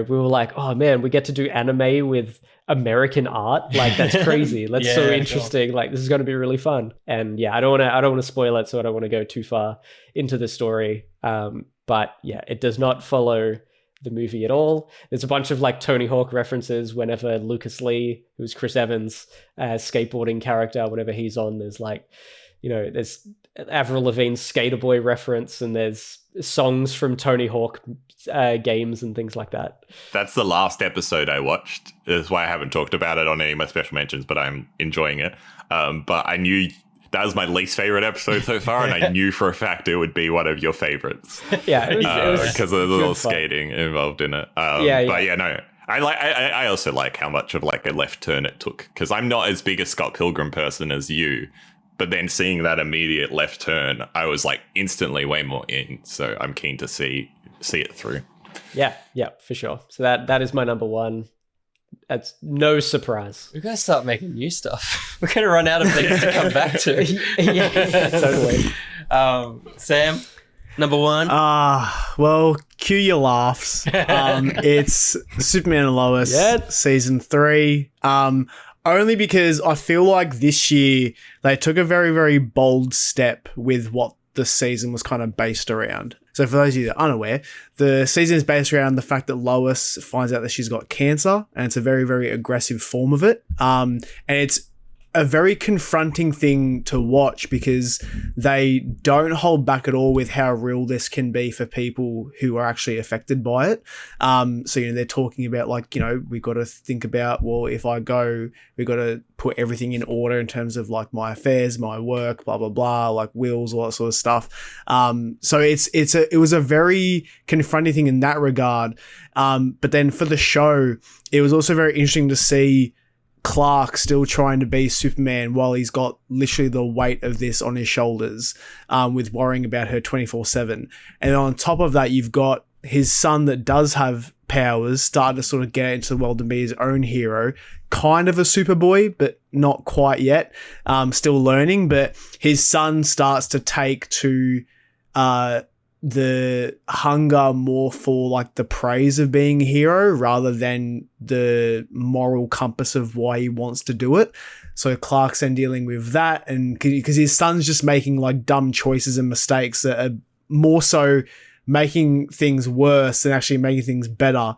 like, oh man, we get to do anime with American art. Like that's crazy. That's so interesting. Sure. Like this is going to be really fun. And I don't want to spoil it, so I don't want to go too far into the story. But it does not follow the movie at all. There's a bunch of like Tony Hawk references whenever Lucas Lee, who's Chris Evans' skateboarding character, whenever he's on, there's like, there's Avril Lavigne's Skater Boy reference, and there's songs from Tony Hawk games and things like that. That's the last episode I watched. That's why I haven't talked about it on any of my special mentions, but I'm enjoying it. But I knew that was my least favorite episode so far, and I knew for a fact it would be one of your favorites. Yeah, it was because there's a little skating involved in it. I also like how much of like a left turn it took, because I'm not as big a Scott Pilgrim person as you, but then seeing that immediate left turn, I was like instantly way more in. So I'm keen to see it through. Yeah, for sure. So that is my number one. That's no surprise. We're going to start making new stuff. We're going to run out of things to come back to. Yeah, totally. Sam, number one. Well, cue your laughs. It's Superman and Lois, season 3. Only because I feel like this year they took a very, very bold step with what the season was kind of based around. So for those of you that are unaware, the season is based around the fact that Lois finds out that she's got cancer, and it's a very, very aggressive form of it. And it's a very confronting thing to watch because they don't hold back at all with how real this can be for people who are actually affected by it. So, they're talking about like, we got to think about, well, if I go, we got to put everything in order in terms of like my affairs, my work, blah, blah, blah, like wills, all that sort of stuff. So it was a very confronting thing in that regard. But then for the show, it was also very interesting to see Clark still trying to be Superman while he's got literally the weight of this on his shoulders, with worrying about her 24/7. And on top of that, you've got his son that does have powers start to sort of get into the world and be his own hero, kind of a Superboy, but not quite yet. Still learning, but his son starts to take to the hunger more for like the praise of being a hero rather than the moral compass of why he wants to do it. So Clark's then dealing with that, and because his son's just making like dumb choices and mistakes that are more so making things worse than actually making things better,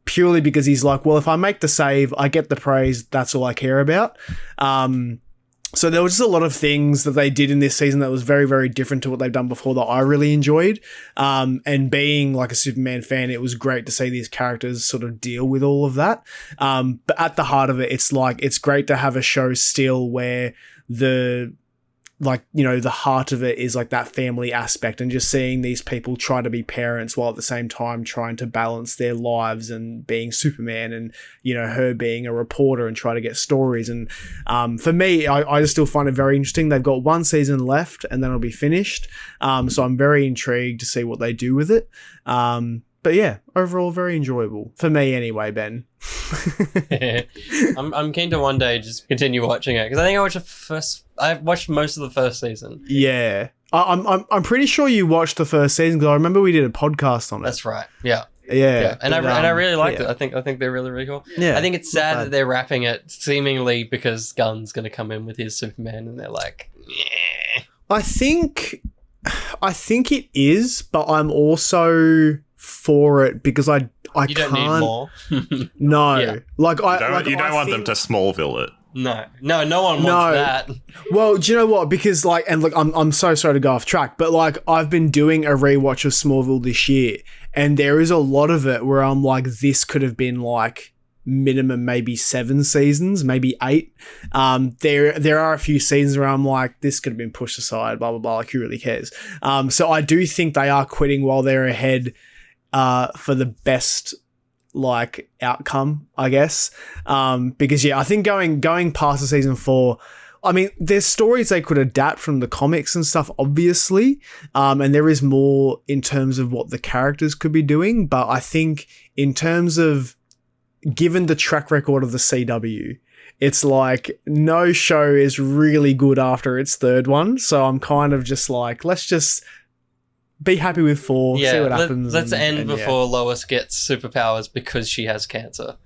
purely because he's like, well, if I make the save, I get the praise, that's all I care about. So there was just a lot of things that they did in this season that was very, very different to what they've done before that I really enjoyed. And being like a Superman fan, it was great to see these characters sort of deal with all of that. But at the heart of it, it's great to have a show still where the heart of it is like that family aspect, and just seeing these people try to be parents while at the same time trying to balance their lives and being Superman, and, her being a reporter and try to get stories. And for me, I just still find it very interesting. They've got one season left and then it'll be finished. So I'm very intrigued to see what they do with it. But yeah, overall very enjoyable for me anyway, Ben. I'm keen to one day just continue watching it because I think I watched most of the first season. Yeah, I'm pretty sure you watched the first season because I remember we did a podcast on it. That's right. Yeah. Yeah. And I really liked it. I think they're really, really cool. Yeah, I think it's sad that they're wrapping it seemingly because Gunn's going to come in with his Superman, and they're like, yeah. I think it is, but I'm also for it because I you can't. don't need more. No, Yeah. You don't want them to Smallville it. No one wants that. Well, do you know what? Because I'm so sorry to go off track, but like I've been doing a rewatch of Smallville this year, and there is a lot of it where I'm like, this could have been like minimum maybe 7 seasons, maybe 8. There are a few seasons where I'm like, this could have been pushed aside, blah blah blah. Like, who really cares? So I do think they are quitting while they're ahead, for the best like outcome, I guess. Because I think going past the season 4, I mean, there's stories they could adapt from the comics and stuff, obviously. And there is more in terms of what the characters could be doing. But I think in terms of, given the track record of the CW, it's like no show is really good after its 3rd one. So I'm kind of just like, let's just be happy with 4, see what happens. Let's end before Lois gets superpowers because she has cancer.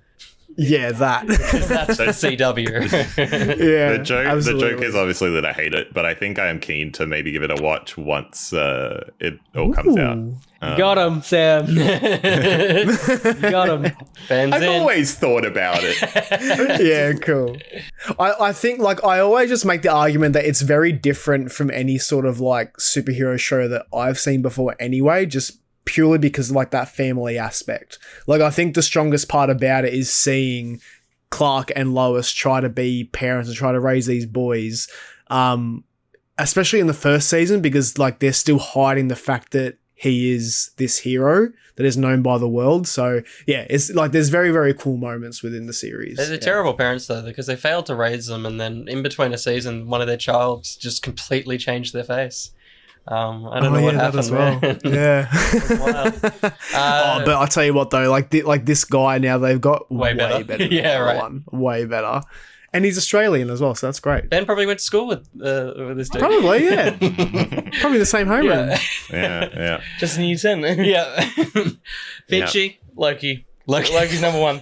Yeah, that. That's the CW. Yeah, the joke is obviously that I hate it, but I think I am keen to maybe give it a watch once it all comes out. Got him, Sam. Got him. I've always thought about it. Yeah, cool. I think I always just make the argument that it's very different from any sort of like superhero show that I've seen before anyway, just purely because of like that family aspect. Like, I think the strongest part about it is seeing Clark and Lois try to be parents and try to raise these boys, especially in the first season, because like they're still hiding the fact that he is this hero that is known by the world. So yeah, it's like there's very, very cool moments within the series. They're terrible parents though, because they failed to raise them, and then in between a season, one of their child just completely changed their face. I don't know what happened as well. there. Yeah. But I tell you what though, like this guy now, they've got way better. Than Yeah, the other right. one. Way better. And he's Australian as well, so that's great. Ben probably went to school with this dude. Probably, yeah. Probably the same homeroom. Yeah. Just a new 10. Yeah. Finchy. Loki. Loki. Loki's number one.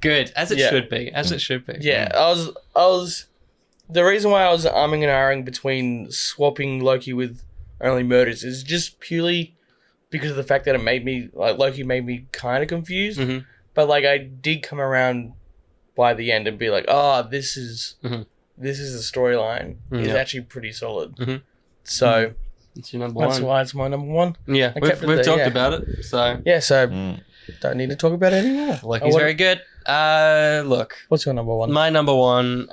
Good. As it Yeah. should be. As it should be. Yeah, I was. The reason why I was umming and ahhing between swapping Loki with Only Murders is just purely because of the fact that it made me Loki made me kind of confused. Mhm. But like I did come around by the end and be like, oh, this is Mhm. the storyline is Yeah. actually pretty solid. Mhm. So It's your number that's one. why it's my number one. Yeah. I We've kept it there, talked yeah. about it. So Yeah, so Mm. don't need to talk about it anymore. Loki's very good. Look. What's your number one? My number one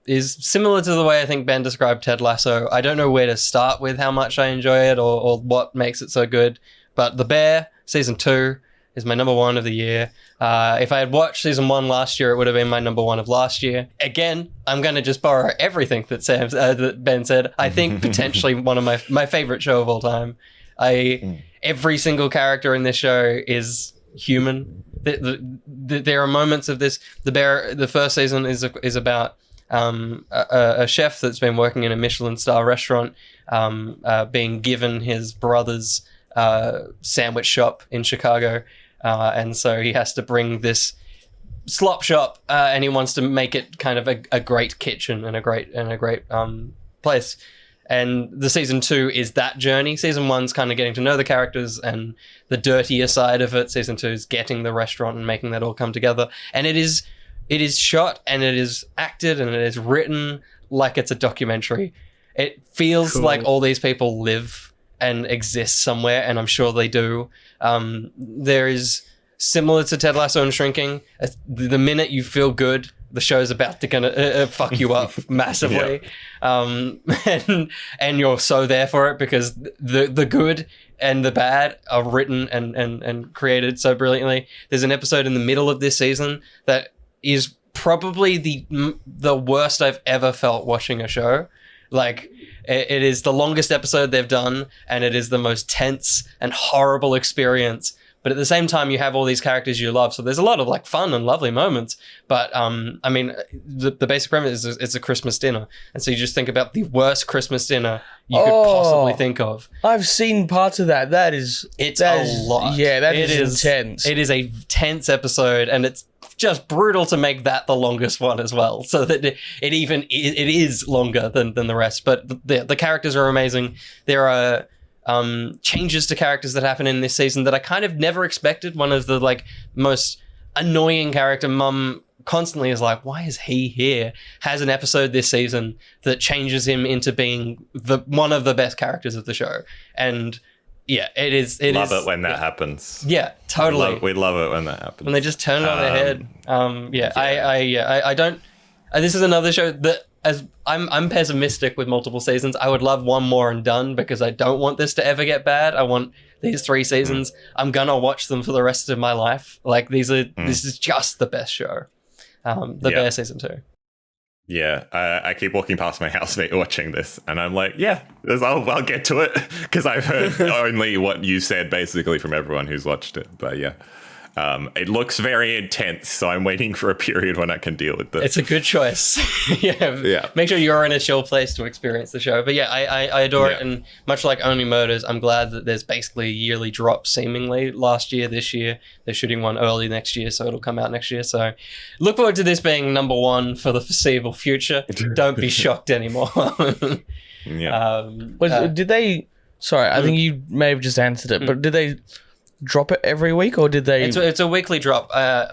is similar to the way I think Ben described Ted Lasso. I don't know where to start with how much I enjoy it or what makes it so good, but The Bear season 2 is my number one of the year. If I had watched season 1 last year, it would have been my number one of last year. Again, I'm going to just borrow everything that that Ben said. I think potentially one of my favorite show of all time. Every single character in this show is human. There are moments of this. The Bear, the first season is about a chef that's been working in a Michelin star restaurant, being given his brother's sandwich shop in Chicago, and so he has to bring this slop shop, and he wants to make it kind of a great kitchen and a great place. And the season 2 is that journey. Season 1's kind of getting to know the characters and the dirtier side of it. Season 2 is getting the restaurant and making that all come together. And it is shot and it is acted and it is written like it's a documentary. It feels Cool. like all these people live and exist somewhere, and I'm sure they do. There is, similar to Ted Lasso and Shrinking, the minute you feel good, the show's about to gonna fuck you up massively. And you're so there for it because the good and the bad are written and created so brilliantly. There's an episode in the middle of this season that is probably the worst I've ever felt watching a show. Like, it is the longest episode they've done, and it is the most tense and horrible experience. But at the same time, you have all these characters you love. So there's a lot of like fun and lovely moments. But I mean, the basic premise is it's a Christmas dinner. And so you just think about the worst Christmas dinner you could possibly think of. I've seen parts of that. It's a lot. Yeah, that is intense. It is a tense episode, and it's just brutal to make that the longest one as well. So that it is longer than the rest. But the characters are amazing. There are changes to characters that happen in this season that I kind of never expected. One of the like most annoying character, Mum, constantly is like, why is he here? Has an episode this season that changes him into being one of the best characters of the show. And yeah, it is. Love it when that happens. Yeah, totally. We love it when that happens. When they just turn it on their head. I don't. This is another show that, as I'm pessimistic with multiple seasons. I would love one more and done because I don't want this to ever get bad. I want these 3 seasons. I'm gonna watch them for the rest of my life. Like this is just the best show. Bear season 2. Yeah, I keep walking past my housemate watching this, and I'm like, yeah, I'll get to it, because I've heard only what you said, basically, from everyone who's watched it. But yeah, it looks very intense, so I'm waiting for a period when I can deal with this. It's a good choice. Yeah. Make sure you're in a chill place to experience the show. But yeah, I adore it, and much like Only Murders, I'm glad that there's basically a yearly drop, seemingly, last year, this year. They're shooting one early next year, so it'll come out next year. So look forward to this being number one for the foreseeable future. Don't be shocked anymore. Yeah. Did they... Sorry, I think you may have just answered it, but did they drop it every week, or did they... It's a weekly drop,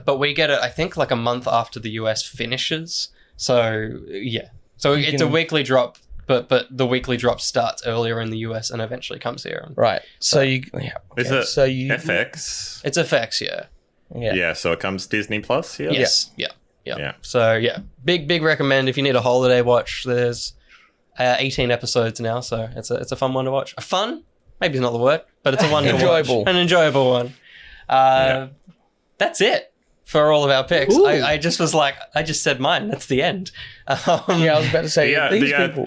but we get it, I think, like a month after the US finishes. So, yeah. So it's a weekly drop, but the weekly drop starts earlier in the US and eventually comes here. Right. So you... Yeah, okay. Is it so you, FX? It's FX, yeah. Yeah, so it comes Disney Plus, yeah? Yes. Yeah. Yeah. So, yeah. Big recommend if you need a holiday watch. There's 18 episodes now, so it's a fun one to watch. Fun, maybe it's not the word, but it's a one to Enjoyable. watch. An enjoyable one. That's it for all of our picks. I just was like, I just said mine. That's the end. Yeah, I was about to say, these people.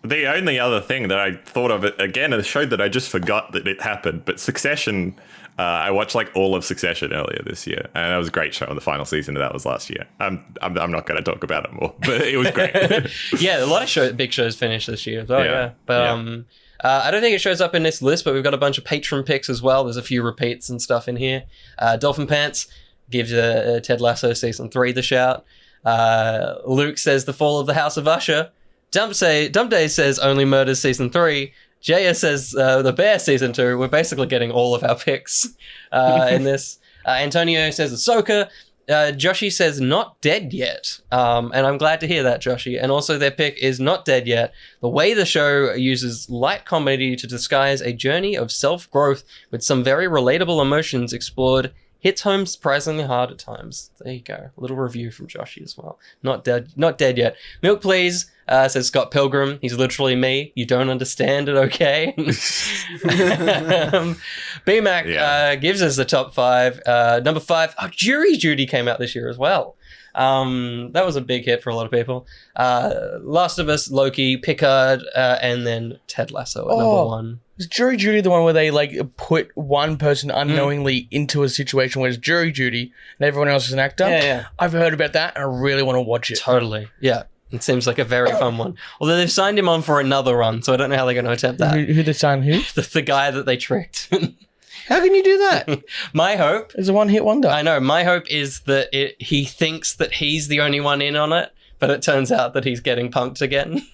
The only other thing that I thought of it again, a show that I just forgot that it happened, but Succession. I watched like all of Succession earlier this year, and that was a great show. And the final season of that was last year. I'm not going to talk about it more, but it was great. Yeah, a lot of big shows finished this year as well. Yeah, but I don't think it shows up in this list, but we've got a bunch of patron picks as well. There's a few repeats and stuff in here. Dolphin Pants gives Ted Lasso season 3 the shout. Luke says The Fall of the House of Usher. Dump Day says Only Murders season 3. Jaya says The Bear season 2. We're basically getting all of our picks in this. Antonio says Ahsoka. Joshi says Not Dead Yet. And I'm glad to hear that, Joshi. And also their pick is Not Dead Yet. The way the show uses light comedy to disguise a journey of self-growth with some very relatable emotions explored hits home surprisingly hard at times. There you go. A little review from Joshi as well. Not dead yet. Milk Please says Scott Pilgrim. He's literally me. You don't understand it, okay? BMAC gives us the top 5. Number 5, Jury Duty came out this year as well. That was a big hit for a lot of people. Last of Us, Loki, Picard, and then Ted Lasso at number 1. Is Jury Duty the one where they like put one person unknowingly into a situation where it's jury duty and everyone else is an actor? Yeah. I've heard about that and I really want to watch it. Totally. Yeah. It seems like a very fun one. Although they've signed him on for another run, so I don't know how they're going to attempt that. Who they signed who? The guy that they tricked. How can you do that? My hope... It's a one-hit wonder. I know. My hope is that he thinks that he's the only one in on it, but it turns out that he's getting punked again.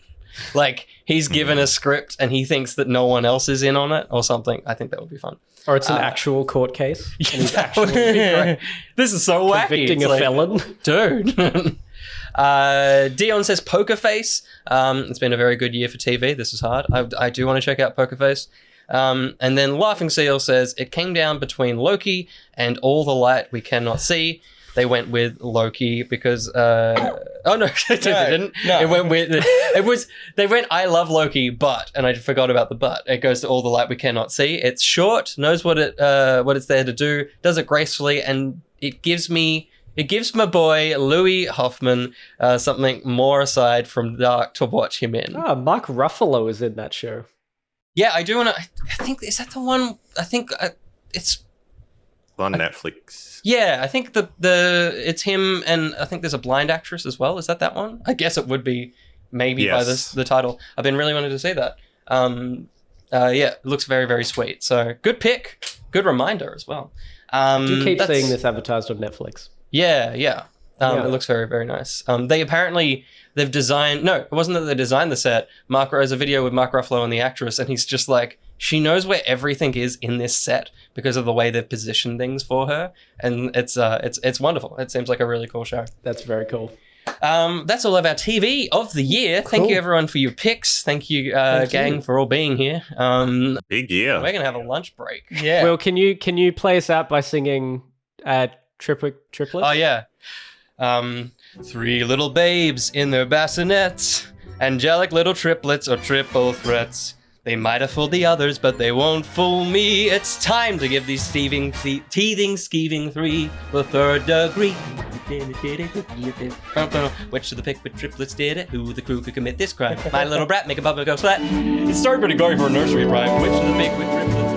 Like, he's given a script and he thinks that no one else is in on it or something. I think that would be fun. Or it's an actual court case. And he's That would be great. This is so wacky. convicting It's a felon. Dude. Dion says Poker Face. It's been a very good year for TV. This is hard. I do want to check out Poker Face. And then Laughing Seal says it came down between Loki and All the Light We Cannot See. They went with Loki because oh no, they didn't. No. They went I love Loki, but, and I forgot about the but. It goes to All the Light We Cannot See. It's short, knows what it's there to do, does it gracefully, and it gives my boy Louis Hoffman something more aside from Dark to watch him in. Mark Ruffalo is in that show. Yeah, I do want to. I think, is that the one? I think it's on Netflix. Yeah, I think it's him, and I think there's a blind actress as well. Is that one? I guess it would be, maybe by the title. I've been really wanting to see that. Yeah, it looks very, very sweet. So good pick, good reminder as well. Do you keep seeing this advertised on Netflix? Yeah. It looks very, very nice. They've designed... No, it wasn't that they designed the set. There's a video with Mark Ruffalo and the actress, and he's just like, she knows where everything is in this set because of the way they've positioned things for her. And it's wonderful. It seems like a really cool show. That's very cool. That's all of our TV of the year. Cool. Thank you, everyone, for your picks. Thank you, gang, for all being here. Big year. We're going to have a lunch break. Yeah. Will, can you play us out by singing Triplet? Oh, yeah. 3 little babes in their bassinets, angelic little triplets or triple threats. They might have fooled the others, but they won't fool me. It's time to give these teething, skeeving 3 the 3rd degree. Which of the pick with triplets did it? Who the crew could commit this crime? My little brat, make a bubble go splat. It's started pretty gory for a nursery rhyme. Which of the pick with triplets